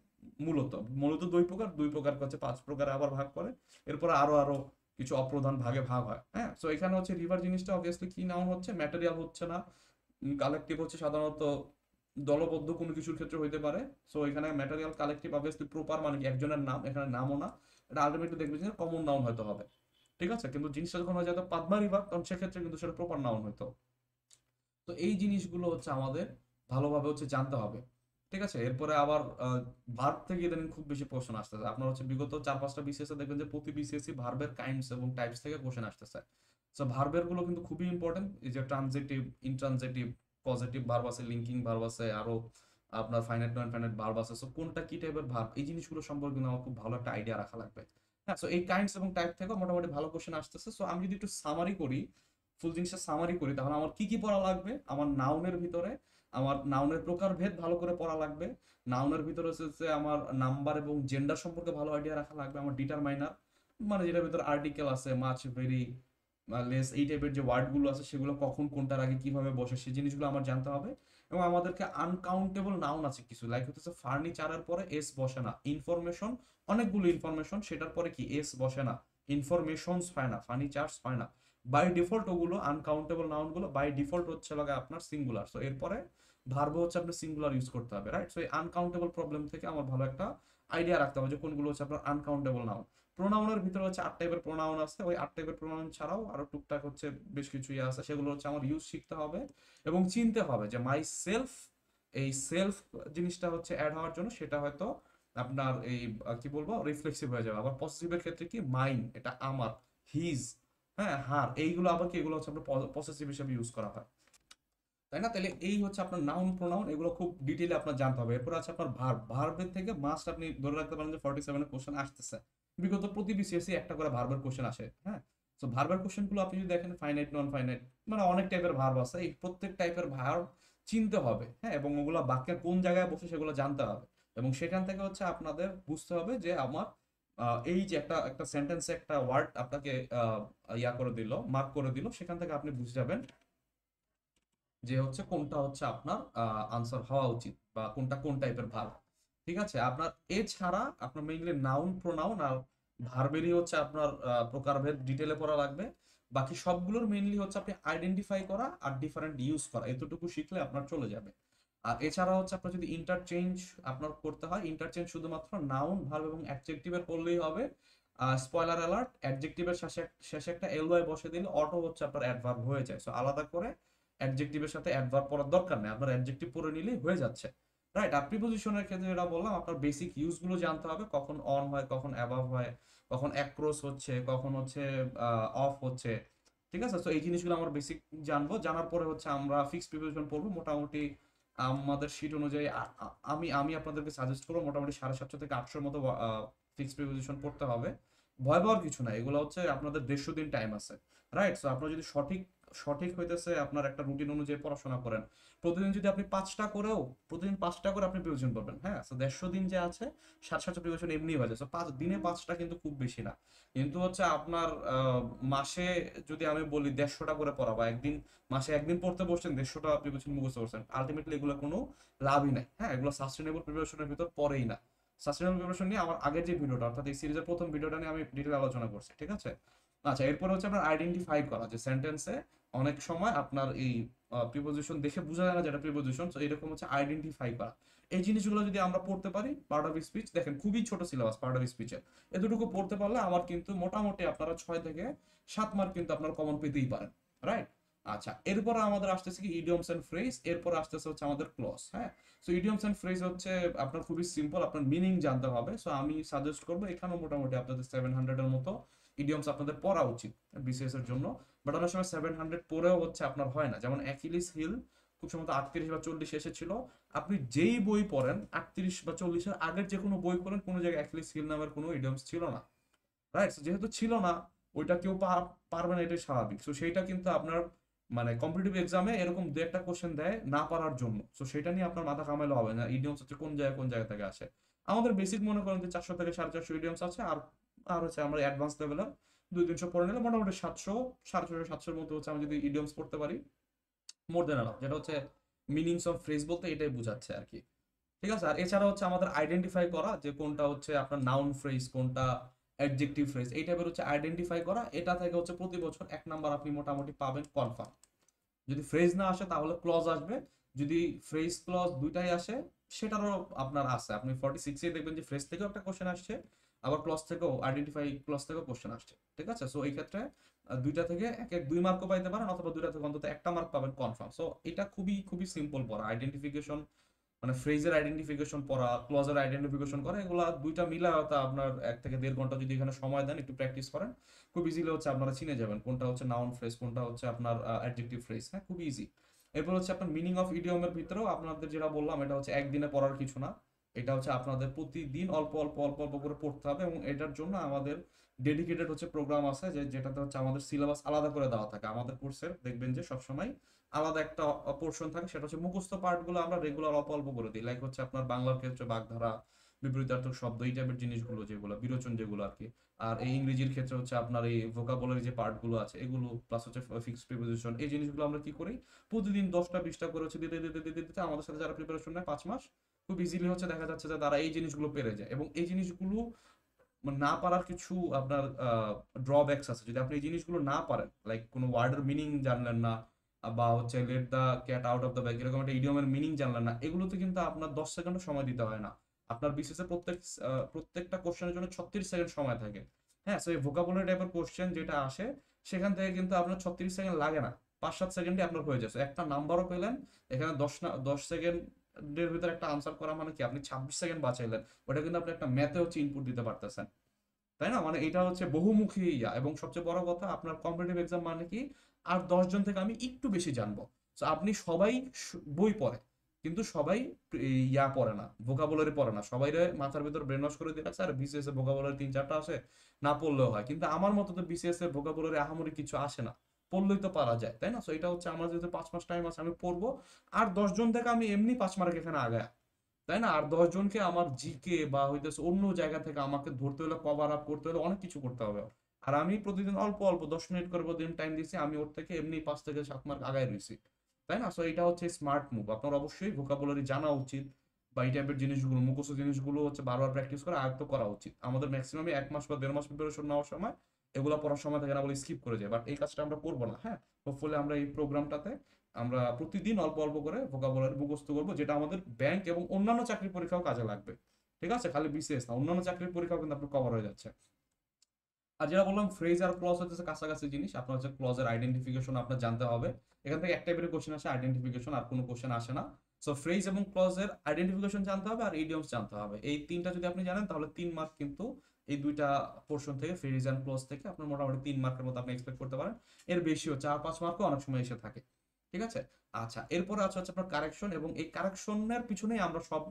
মূলত মূলত 2 প্রকার, 2 প্রকার হচ্ছে 5 প্রকারে আবার ভাগ করে, এরপরে আরো আরো কিছু অপ্রধান ভাগে ভাগ হয়, হ্যাঁ। সো এখানে হচ্ছে রিভার জিনিসটা অবভিয়াসলি কি নাউন হচ্ছে, ম্যাটেরিয়াল হচ্ছে না, কালেকটিভ হচ্ছে সাধারণত দলবদ্ধ কোনো কিছুর ক্ষেত্রে হইতে পারে। সো এখানে ম্যাটেরিয়াল কালেকটিভ অবভিয়াসলি প্রপার মানে কি একজনের নাম, এখানে নামও না, এটা আলটিমেটলি দেখবে যে কমন নাউন হয়তো হবে, ঠিক আছে? কিন্তু জিনিসটা যখন হয়ে যেত পাদমা রিভার তখন সেক্ষেত্রে কিন্তু সেটা প্রপার নাউন হইতো। তো এই জিনিসগুলো হচ্ছে আমাদের ভালোভাবে হচ্ছে জানতে হবে, ঠিক আছে? এরপরে আবার ভার্ব থেকে ইদানিং খুব বেশি কোশ্চেন আসতেছে, আপনার হচ্ছে বিগত 4-5টা বিসিএস এ দেখবেন যে প্রতি বিসিএস ভার্বের কাইন্ডস এবং টাইপস থেকে কোশ্চেন আসতেছে। সো ভার্বের গুলো কিন্তু খুবই ইম্পর্টেন্ট, এই যে ট্রানজিটিভ, ইনট্রানজিটিভ, পজিটিভ ভার্ব আছে, লিঙ্কিং ভার্ব আছে, আরো আপনার ফাইনাইট নন ফাইনাইট ভার্ব আছে। সো কোনটা কি টাইপের ভার্ব, এই জিনিসগুলো সম্পর্কে কিন্তু আমার খুব ভালো একটা আইডিয়া রাখা লাগবে। হ্যাঁ, সো এই কাইন্ডস এবং টাইপ থেকে মোটামুটি ভালো কোশ্চেন আসতেছে। সো আমি যদি একটু সামারি করি, ফুল জিনিসটা সামারি করি, তাহলে আমার কি কি পড়া লাগবে? আমার নাউনের ভিতরে আমার নাউনের প্রকারভেদ ভালো করে পড়া লাগবে, নাউনের ভিতরে হচ্ছে আমার নাম্বার এবং জেন্ডার সম্পর্কে ভালো আইডিয়া রাখা লাগবে, আমার ডিটারমাইনার মানে যেটার ভিতরে আর্টিকেল আছে, মাচ, ভেরি, লেস, এই টাইপের যে ওয়ার্ডগুলো আছে সেগুলো কখন কোনটার আগে কিভাবে বসে সেই জিনিসগুলো আমার জানতে হবে। এবং আমাদেরকে আনকাউন্টেবল নাউন আছে কিছু, লাইক হচ্ছে ফার্নিচারের পরে এস বসে না, ইনফরমেশন, অনেকগুলো ইনফরমেশন সেটার পরে কি এস বসে না, ইনফরমেশনস হয় না, ফার্নিচার্স হয় না, বাই ডিফল্ট ওগুলো আনকাউন্টেবল নাউন গুলো বাই ডিফল্ট হচ্ছে লাগে আপনার সিঙ্গুলার। সো এরপরে ভার্ব হচ্ছে আপনার সিঙ্গুলার ইউজ করতে হবে, রাইট? সো এই আনকাউন্টেবল প্রবলেম থেকে আমার ভালো একটা আইডিয়া রাখতে হবে যে কোনগুলো হচ্ছে আপনার আনকাউন্টেবল নাউন। প্রোনাউনের ভিতরে হচ্ছে 8 টাইপের প্রোনাউন আছে, ওই 8 টাইপের প্রোনাউন ছাড়াও আরো টুকটাক হচ্ছে বেশ কিছু ইয়ে আছে, সেগুলো হচ্ছে আমার ইউজ শিখতে হবে এবং চিনতে হবে যে মাই সেলফ, এই সেলফ জিনিসটা হচ্ছে অ্যাড হওয়ার জন্য সেটা হয়তো আপনার এই কি বলবো রিফ্লেক্সিভ হয়ে যাবে। আবার পসেসিভের ক্ষেত্রে কি মাইন, এটা আমার, হিজ, হ্যাঁ, হার, এইগুলো আবার কি এগুলো হচ্ছে আপনার পসেসিভ হিসেবে ইউজ করা হয়, তাই না? তাহলে এই হচ্ছে আপনার নাউন প্রোনাউন, এগুলো খুব ডিটেইলে আপনার জানতে হবে। এরপর আছে আপনার ভার্ব, ভার্বের থেকে মাস্ট আপনি ধরে রাখতে পারেন যে 47 কোশ্চেন আসতেছে, বিগত প্রতি বিসিএসসি একটা করে ভার্বের কোশ্চেন আসে, হ্যাঁ। তো ভার্বের কোশ্চেন গুলো আপনি যদি দেখেন ফাইনাইট নন ফাইনাইট মানে অনেক টাইপের ভার্ব আছে, এই প্রত্যেক টাইপের ভার্ব চিনতে হবে, হ্যাঁ, এবং ওগুলো বাক্যের কোন জায়গায় বসে সেগুলো জানতে হবে। এবং সেখান থেকে হচ্ছে আপনাদের বুঝতে হবে যে আমার এই যে একটা একটা সেন্টেন্সে একটা ওয়ার্ড আপনাকে ইয়া করে দিল, মার্ক করে দিল, সেখান থেকে আপনি বুঝে যাবেন যে হচ্ছে কোনটা হচ্ছে আপনার আনসার হওয়া উচিত বা কোনটা কোন টাইপের ভার্ব, ঠিক আছে? আপনার এছাড়া আপনার মেইনলি নাউন প্রোনাউন আর ভার্বেরই হচ্ছে আপনার প্রকারভেদ ডিটেলে পড়া লাগবে। বাকি সবগুলোর মেইনলি হচ্ছে আপনি আইডেন্টিফাই করা আর ডিফারেন্ট ইউজ করা, এতটুকু শিখলে আপনার চলে যাবে। আর এছাড়া হচ্ছে আপনার যদি ইন্টারচেঞ্জ আপনার করতে হয়, ইন্টারচেঞ্জ শুধুমাত্র নাউন ভার্ব এবং অ্যাডজেক্টিভের করলেই হবে। স্পয়লার অ্যালার্ট, অ্যাডজেক্টিভের শেষে শেষে একটা এলওয়াই বসে দিলে অটো হচ্ছে আপনার অ্যাডভার্ব হয়ে যায়। সো আলাদা করে অ্যাডজেক্টিভের সাথে অ্যাডভার্ব পড়ার দরকার নেই, আপনার অ্যাডজেক্টিভ পড়ে নিলেই হয়ে যাচ্ছে, রাইট? আর প্রিপোজিশনের ক্ষেত্রে যেটা বললাম, আপনার বেসিক ইউজ গুলো জানতে হবে, কখন অন হয়, কখন অ্যাবাভ হয়, কখন অ্যাক্রস হচ্ছে, কখন হচ্ছে অফ হচ্ছে, ঠিক আছে? তো এই জিনিসগুলো আমরা বেসিক জানবো, জানার পরে হচ্ছে আমরা ফিক্সড প্রিপোজিশন পড়বো মোটামুটি। আমাদের শীট অনুযায়ী আমি আপনাদেরকে সাজেস্ট করবো মোটামুটি 750 থেকে 800 মতো ফিক্সড প্রিপোজিশন পড়তে হবে। ভয় পাওয়ার কিছু নাই, এগুলো হচ্ছে আপনাদের 150 দিন টাইম আছে, রাইট? সো আপনার যদি সঠিক সঠিক হইতেছে আপনার একটা রুটিন অনুযায়ী পড়াশোনা করেন, প্রতিদিন যদি আপনি 5টা করেও, প্রতিদিন 5টা করে আপনি প্রিপারেশন করবেন, হ্যাঁ, সো 150 দিন যে আছে, 60 প্রিপারেশন এমনি হয়ে যায়। সো 5 দিনে 5টা কিন্তু খুব বেশি না। কিন্তু হচ্ছে আপনার মাসে যদি আমি বলি 150টা করে পড়া, বা একদিন মাসে একদিন পড়তে বসছেন 150টা প্রিপারেশন মুখস্থ করছেন, আলটিমেটলি এগুলো কোনো লাভই নাই। হ্যাঁ, এগুলো সাস্টেনেবল প্রিপারেশনের ভিতর পড়েই না। সাস্টেনেবল প্রিপারেশন নিয়ে আমার আগের যে ভিডিওটা, অর্থাৎ এই সিরিজের প্রথম ভিডিওটা নিয়ে আমি ডিটেল আলোচনা করছি, ঠিক আছে? আচ্ছা, এরপরে হচ্ছে আপনার আইডেন্টিফাই করা, যে সেন্টেন্সে অনেক সময় আপনার এই প্রিপোজিশন দেখে বোঝা যায় না যেটা প্রিপোজিশন, তো এরকম হচ্ছে আইডেন্টিফাই করা। এই জিনিসগুলো যদি আমরা পড়তে পারি, পার্ট অফ স্পিচ দেখেন খুবই ছোট সিলেবাস পার্ট অফ স্পিচের, এতটুকু পড়তে পারলে আমার কিন্তু মোটামুটি আপনারা 6 থেকে 7 মার্ক কিন্তু আপনারা কমন পেতেই পারেন, রাইট? আচ্ছা, এরপরে আমাদের আসতেছে কি ইডিয়মস এন্ড ফ্রেজ, এরপর আসতেছে হচ্ছে আমাদের ক্লজ। হ্যাঁ, সো ইডিয়মস এন্ড ফ্রেজ হচ্ছে আপনার খুবই সিম্পল, আপনার মিনিং জানতে হবে। সো আমি সাজেস্ট করবো এখানেও মোটামুটি আপনাদের 700-এর মতো ইডিয়মস আপনাদের পড়া উচিত বিসিএস এর জন্য। বাট অনেক সময় 700 পড়েও হচ্ছে আপনার হয় না, যেমন অ্যাকিলিস হিল খুব সম্ভবত 38 বা 40 এসেছিল। আপনি যেই বই পড়েন 38 বা 40-এর আগের যে কোনো বই পড়েন, কোনো জায়গায় অ্যাকিলিস হিল নামের কোনো ইডিয়মস ছিল না, রাইট? যেহেতু ছিল না, ওইটা কেউ পারবে না, এটাই স্বাভাবিক। সো সেইটা কিন্তু আপনার মানে কম্পিটিটিভ এক্সামে এরকম দু একটা কোশ্চেন দেয় না পারার জন্য, সো সেটা নিয়ে আপনার মাথা ঘামাইলে হবে না ইডিয়মস হচ্ছে কোন জায়গা থেকে আসে। আমাদের বেসিক মনে করেন যে 400 থেকে 450 ইডিয়মস আছে, আর আর হচ্ছে আমরা অ্যাডভান্স লেভেলের 200-300 পড়ে নিলে মোটামুটি 700, 650, 700-এর মতো হচ্ছে আমি যদি ইডিয়মস পড়তে পারি, মোর দেন এনাফ। যেটা হচ্ছে মিনিংস অফ ফ্রেজ বলতে এটাই বোঝাচ্ছে আর কি। ঠিক আছে, আর এছাড়া হচ্ছে আমাদের আইডেন্টিফাই করা যে কোনটা হচ্ছে আপনার নাউন ফ্রেজ, কোনটা অ্যাডজেক্টিভ ফ্রেজ, এই টাইপের হচ্ছে আইডেন্টিফাই করা। এটা থেকে হচ্ছে প্রতি বছর 1 নাম্বার আপনি মোটামুটি পাবেন কনফার্ম। যদি ফ্রেজ না আসে তাহলে ক্লজ আসবে, যদি ফ্রেজ ক্লজ দুইটাই আসে সেটারও আপনার আছে। আপনি 46-এ দেখবেন যে ফ্রেজ থেকেও একটা কোশ্চেন আসছে, আবার ক্লজ থেকেও, আইডেন্টিফাই ক্লজ থেকেও কোশ্চেন আসছে, ঠিক আছে? সো এই ক্ষেত্রে দুইটা থেকে এক এক 2 মার্কও পাইতে পারেন, অথবা দুইটা থেকে অন্তত একটা মার্ক পাবেন কনফার্ম। সো এটা খুবই খুবই সিম্পল পড়া, আইডেন্টিফিকেশন মানে ফ্রেজের আইডেন্টিফিকেশন পড়া, ক্লজের আইডেন্টিফিকেশন করা, এগুলা দুইটা মিলা হয়তো আপনার 1 থেকে 1.5 ঘন্টা যদি এখানে সময় দেন, একটু প্র্যাকটিস করেন, খুব ইজিলি হচ্ছে আপনারা চিনে যাবেন কোনটা হচ্ছে নাউন ফ্রেজ, কোনটা হচ্ছে আপনার অ্যাডজেক্টিভ ফ্রেজ। হ্যাঁ, খুব ইজি। এরপর হচ্ছে আপনার মিনিং অফ ইডিয়মের ভিতরেও আপনাদের যেটা বললাম, এটা হচ্ছে একদিনে পড়ার কিছু না, এটা হচ্ছে আপনাদের প্রতিদিন অল্প অল্প অল্প অল্প করে পড়তে হবে, এবং এটার জন্য আমাদের ডেডিকেটেড হচ্ছে প্রোগ্রাম আছে, যেটাতে হচ্ছে আমাদের সিলেবাস আলাদা করে দেওয়া থাকে। আমাদের কোর্সের দেখবেন যে সবসময় আলাদা একটা পোর্শন থাকে, সেটা হচ্ছে মুখস্থ পার্ট গুলো আমরা রেগুলার অল্প অল্প করে দিই। লাইক হচ্ছে আপনার বাংলার ক্ষেত্রে বাগধারা, বিপরীতার্থক শব্দ, এই টাইপের জিনিসগুলো, যেগুলো বিরোচন যেগুলো আর কি। আর এই ইংরেজির ক্ষেত্রে হচ্ছে আপনার এই ভোকাবুলারি যে পার্ট গুলো আছে এগুলো, প্লাস হচ্ছে ফিক্সড প্রিপোজিশন, এই জিনিসগুলো আমরা কি করি, প্রতিদিন 10টা 20টা করে হচ্ছে দিতে দিতে দিতে দিতে আমাদের সাথে যারা প্রিপারেশন নেয় 5 মাস, খুব ইজিলি হচ্ছে দেখা যাচ্ছে যে তারা এই জিনিসগুলো পেরে যায়। এবং এই জিনিসগুলো মানে না পারার কিছু আপনার ড্রব্যাকস আছে। যদি আপনি এই জিনিসগুলো না পারেন, লাইক কোনো ওয়ার্ডের মিনিং জানলেন না, বা হচ্ছে let the cat out of the bag, এরকম একটা ইডিয়মের মিনিং জানলেন না, এগুলোতে কিন্তু আপনার 10 সেকেন্ড সময় দিতে হয় না। আপনার বিসিএসে প্রত্যেকটা কোশ্চেনের জন্য 36 সেকেন্ড সময় থাকে। হ্যাঁ, সো এই ভোকাবুলারি টাইপের কোশ্চেন যেটা আসে, সেখান থেকে কিন্তু আপনার 36 সেকেন্ড লাগে না, 5-7 সেকেন্ডে আপনার হয়ে যাচ্ছে। একটা নাম্বারও পেলেন, এখানে 10 সেকেন্ডের ভিতরে একটা আনসার করা মানে কি, আপনি 26 সেকেন্ড বাঁচাইলেন। ওটা কিন্তু আপনি একটা ম্যাথে হচ্ছে ইনপুট দিতে পারতেছেন, তাই না? মানে এটা হচ্ছে বহুমুখী ইয়া। এবং সবচেয়ে বড় কথা, আপনার কম্পিটিটিভ এক্সাম মানে কি, আর 10 জন থেকে আমি একটু বেশি জানবো। তো আপনি সবাই বই পড়ে, কিন্তু সবাই ইয়া পড়ে না, ভোকাবুলারি পড়ে না, সবাই মাথার ভিতর ব্রেন ওয়াশ করে দিয়ে রাখছে আর বিসিএস এর ভোকাবুলারি 3-4টা আসে, না পড়লেও হয়। কিন্তু আমার মতো তো বিসিএস এর ভোকাবুলারি আহামরি কিছু আসে না, পড়লেই তো পারা যায়, তাই না? সো এটা হচ্ছে আমার যেহেতু 5 মাস টাইম আছে, আমি পড়বো। আর 10 জন থেকে আমি এমনি 5 মার্ক এখানে আগায়, তাই না? আর 10 জনকে আমার জিকে বা হইতেছে অন্য জায়গা থেকে আমাকে ধরতে হলে, কভার আপ করতে হলে অনেক কিছু করতে হবে। আর আমি প্রতিদিন অল্প অল্প 10 মিনিট করে প্রতিদিন টাইম দিচ্ছি, আমি ওর থেকে এমনি 5 থেকে 7 মার্ক আগায় রয়েছি, তাই না? সো এটা হচ্ছে স্মার্ট মুভ। আপনার অবশ্যই ভোকাবুলারি জানা উচিত, বা এই টাইপের জিনিসগুলো, মুখস্থ জিনিসগুলো হচ্ছে বারবার প্র্যাকটিস করে আয়ত্ত করা উচিত। আমাদের ম্যাক্সিমামই 1 মাস বা 1.5 মাস প্রিপারেশন নেওয়ার সময় এগুলো পড়ার সময় থাকে না বলে স্কিপ করে যায়, বাট এই কাজটা আমরা করবো না। হ্যাঁ, হোপফুলি আমরা এই প্রোগ্রামটাতে আমরা প্রতিদিন অল্প অল্প করে ভোকাবুলারি মুখস্থ করবো, যেটা আমাদের ব্যাংক এবং অন্যান্য চাকরির পরীক্ষাও কাজে লাগবে। ঠিক আছে, খালি বিসিএস না, অন্যান্য চাকরির পরীক্ষাও কিন্তু আপনার কভার হয়ে যাচ্ছে। আর যেটা বললাম, ফ্রেজ আর ক্লজ হচ্ছে কাছাকাছি জিনিস। আপনার হচ্ছে ক্লজের আইডেন্টিফিকেশন আপনার জানতে হবে। এখান থেকে এক টাইপের কোশ্চেন আসে আইডেন্টিফিকেশন, আর কোনো কোশ্চেন আসে না। সো ফ্রেজ এবং ক্লজের আইডেন্টিফিকেশন জানতে হবে, আর ইডিয়মস জানতে হবে। এই তিনটা যদি আপনি জানেন তাহলে 3 মার্ক কিন্তু এই দুইটা পোর্শন থেকে, ফ্রেজ অ্যান্ড ক্লজ থেকে, আপনার মোটামুটি 3 মার্কের মতো আপনি এক্সপেক্ট করতে পারেন। এর বেশিও 4-5 মার্কও অনেক সময় এসে থাকে, ঠিক আছে? আচ্ছা, এরপরে আছে হচ্ছে আপনার কারেকশন, এবং এই কারেকশনের পিছনেই আমরা সব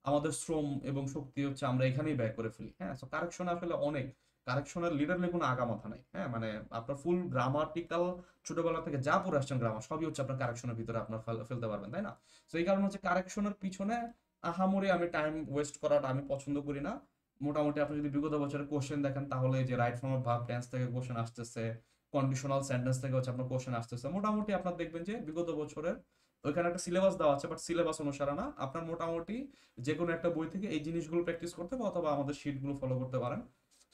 আমাদের শ্রম এবং শক্তি হচ্ছে আমরা এখানেই ব্যয় করে ফেলি। হ্যাঁ, সো কারেকশন আসলে অনেক, কারেকশনের লিটারলি কোনো আগা মাথা নাই। হ্যাঁ, মানে আপনার ফুল গ্রামাটিক্যাল ছোটবেলা থেকে যা পড়ে আসছেন গ্রামার সবই হচ্ছে আপনার কারেকশনের ভিতরে আপনার ফেলতে পারবেন, তাই না? তো এই কারণে হচ্ছে কারেকশনের পিছনে আহামরি আমি টাইম ওয়েস্ট করাটা আমি পছন্দ করি না। মোটামুটি আপনি যদি বিগত বছরের কোশ্চেন দেখেন তাহলে এই যে right form of verb tense থেকে কোশ্চেন আসতেছে, কন্ডিশনাল সেন্টেন্স থেকে হচ্ছে আপনার কোশ্চেন আসতেছে। মোটামুটি আপনার দেখবেন যে বিগত বছরের ওইখানে একটা সিলেবাস দেওয়া আছে, বাট সিলেবাস অনুসারে না। আপনার মোটামুটি যে কোনো একটা বই থেকে এই জিনিসগুলো প্র্যাকটিস করতে হবে অথবা আমাদের শিটগুলো ফলো করতে পারেন।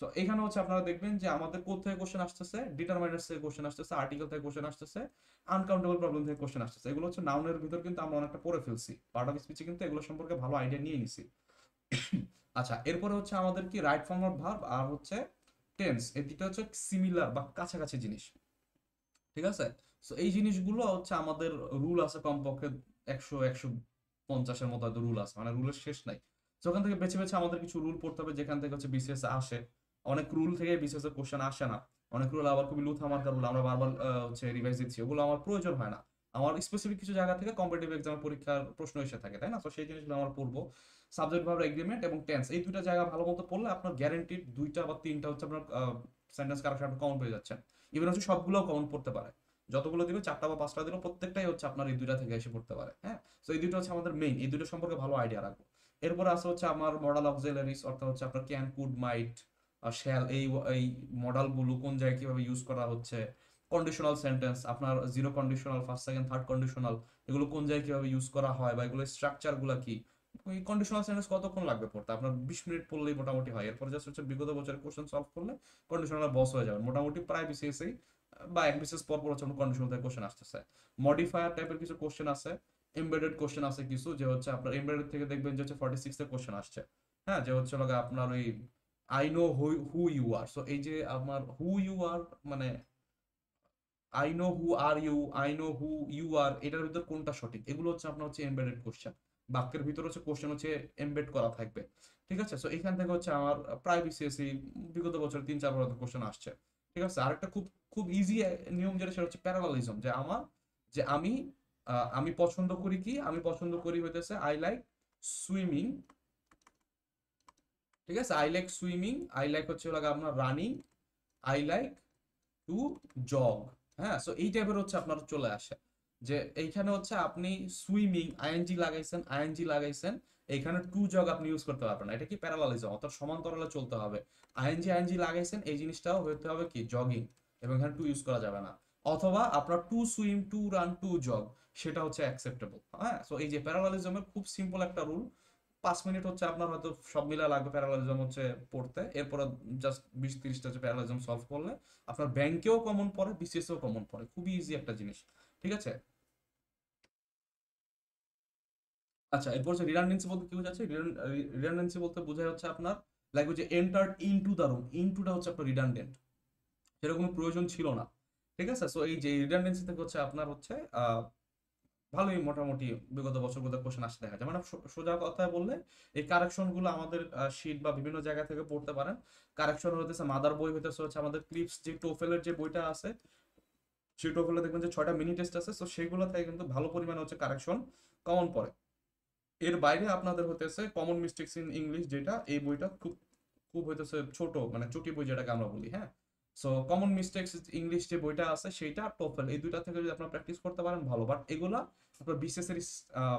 তো এখানে হচ্ছে আপনারা দেখবেন যে আমাদের কোড থেকে কোশ্চেন আসতেছে, ডিটারমাইনার্স থেকে কোশ্চেন আসতেছে, আর্টিকেল থেকে কোশ্চেন আসতেছে, আনকাউন্টেবল প্রবলেম থেকে কোশ্চেন আসতেছে। এগুলো হচ্ছে নাউনের ভিতর কিন্তু আমরা অনেকটা পড়ে ফেলছি, পার্ট অফ স্পিচে কিন্তু এগুলো সম্পর্কে ভালো আইডিয়া নিয়ে নিছি। আচ্ছা, এরপরে হচ্ছে আমাদের কি রাইট ফর্ম অফ ভার্ব আর হচ্ছে টেন্স, এই দুটো হচ্ছে সিমিলার বা কাছাকাছি জিনিস, ঠিক আছে? তো এই জিনিসগুলো হচ্ছে আমাদের রুল আছে কমপক্ষে 100-150-এর মতো হয়তো রুল আছে, মানে রুলের শেষ নাই। তো ওখান থেকে বেছে বেছে আমাদের কিছু রুল পড়তে হবে যেখান থেকে হচ্ছে বিসিএস আসে। অনেক রুল থেকে বিসিএস এর কোশ্চেন আসে না। অনেক রুল আবার খুবই লুথা মার্কা রুল, আমরা বারবার হচ্ছে রিভাইজ দিচ্ছি, ওগুলো আমার প্রয়োজন হয় না। আমার স্পেসিফিক কিছু জায়গা থেকে কম্পিটিটিভ এক্সাম পরীক্ষার প্রশ্ন এসে থাকে, তাই না? তো সেই জিনিসগুলো আমরা পড়বো। সাবজেক্ট ভার্ব এগ্রিমেন্ট এবং টেন্স, এই দুইটা জায়গা ভালো মতো পড়লে আপনার গ্যারান্টিড 2টা বা 3টা হচ্ছে আপনার সেন্টেন্স কারেকশন কমন পেয়ে যাচ্ছেন। ইভেন হচ্ছে সবগুলো কমন পড়তে পারে, যতগুলো দিবে 4টা বা 5টা দিলে প্রত্যেকটাই হচ্ছে আপনার এই দুইটা থেকে এসে পড়তে পারে। হ্যাঁ, তো এই দুটো হচ্ছে আমাদের মেইন, এই দুটো সম্পর্কে ভালো আইডিয়া রাখবো। এরপরে আছে হচ্ছে আমার মডাল অক্সিলারিজ, অর্থাৎ হচ্ছে আপনার ক্যান, কুড, মাইট, শ্যাল, এই মডালগুলো কোন জায়গায় কিভাবে ইউজ করা হচ্ছে। কন্ডিশনাল সেন্টেন্স, আপনার zero conditional, first second third conditional, এগুলো কোন জায়গায় কিভাবে ইউজ করা হয় বা এগুলো স্ট্রাকচার গুলা কি। ওই কন্ডিশনাল সেন্টেন্স কতক্ষণ লাগবে পড়তে? আপনার 20 মিনিট পড়লেই মোটামুটি হয়। এরপর জাস্ট হচ্ছে বিগত বছরের কোশ্চেন সলভ করলে কন্ডিশনাল বস হয়ে যাবে মোটামুটি প্রায় বিসিএসই, বা এক বিশেষ পর পর হচ্ছে কন্ডিশনাল থেকে কোশ্চেন আসতেছে। মডিফায়ার টাইপের কিছু কোশ্চেন আছে, এমবেডেড কোশ্চেন আছে কিছু, যে হচ্ছে আপনার এমবেডেড থেকে দেখবেন যে হচ্ছে 46 এর কোশ্চেন আসছে। হ্যাঁ, যে হচ্ছে লগা আপনার ওই I know who you are, so এই যে আমার হু ইউ আর, মানে I know who are you, I know who you are, এটার ভিতর কোনটা সঠিক, এগুলো হচ্ছে আপনার হচ্ছে এমবেডেড কোশ্চেন। বাক্যের ভিতর হচ্ছে কোশ্চেন হচ্ছে এমবেড করা থাকবে, ঠিক আছে? সো এখান থেকে হচ্ছে আমার প্রায় বিসিএসসি বিগত বছর 3-4 বার কোশ্চেন আসছে, ঠিক আছে? আরেকটা খুব খুব ইজি নিয়ম যেটা, সেটা হচ্ছে প্যারালালিজম, যে আমার, যে আমি পছন্দ করি কি, আমি পছন্দ করি হইতেছে আই লাইক সুইমিং, ঠিক আছে? I like swimming, I like হচ্ছে লাগে আপনার running, I like to jug. হ্যাঁ, সো এই টাইপের হচ্ছে আপনার চলে আসে, যে এইখানে হচ্ছে আপনি সুইমিং আইএনজি লাগাইছেন, এইখানে টু জগ আপনি ইউজ করতে পারবেন না, এটা কি প্যারালালিজম, অর্থাৎ সমান্তরালে চলতে হবে। আইএনজি লাগাইছেন, এই জিনিসটাও হতে হবে কি জগিং, এবং এখানে টু ইউজ করা যাবে না। অথবা আপনার to swim, to run, to jog, সেটা হচ্ছে অ্যাকসেপ্টেবল। হ্যাঁ, সো এই যে প্যারালালিজমের খুব সিম্পল একটা রুল, 5 মিনিট হচ্ছে আপনার হয়তো সব মিলা লাগবে প্যারালালিজম হচ্ছে পড়তে, এরপরে জাস্ট 20-30টা হচ্ছে প্যারালালিজম সলভ করলে আপনার ব্যাংকেও কমন পড়ে, বিসিএসও কমন পড়ে, খুবই ইজি একটা জিনিস, ঠিক আছে? আচ্ছা, এরপর হচ্ছে রিডান্ডেন্সি বলতে কি বোঝাচ্ছে? রিডান্ডেন্সি বলতে বোঝায় হচ্ছে আপনার লাগবে যে এন্টার্ড ইনটু দ্য রুম, ইনটুটা হচ্ছে আপনার রিডান্ডেন্ট, সেটা কোনো প্রয়োজন ছিল না, ঠিক আছে? সো এই যে রিডান্ডেন্সি থেকে হচ্ছে আপনার হচ্ছে ভালোই মোটামুটি বিগত বছরগুলোতে কোশ্চেন আসতে দেখা যায়। মানে সোজা কথা বললে এই কারেকশন গুলো আমাদের শীট বা বিভিন্ন জায়গা থেকে পড়তে পারেন। কারেকশন হতেছে মাদার বই, হইতেছে হচ্ছে আমাদের ক্লিপস, যে টোফেলের যে বইটা আছে, সেই টোফেলে দেখবেন যে 6টা মিনি টেস্ট আছে, তো সেগুলো থেকে কিন্তু ভালো পরিমাণে হচ্ছে কারেকশন কমন পড়ে। এর বাইরে আপনাদের হতেছে কমন মিস্টেকস ইন ইংলিশ, যেটা এই বইটা খুব খুব হইতেছে ছোট, মানে চটি বই যেটাকে আমরা বলি। হ্যাঁ, সো কমন মিস্টেকস ইংলিশ যে বইটা আছে সেইটা, টোফেল, এই দুইটা থেকে যদি আপনারা প্র্যাকটিস করতে পারেন ভালো, বাট এগুলা আপনার বিসিএস এর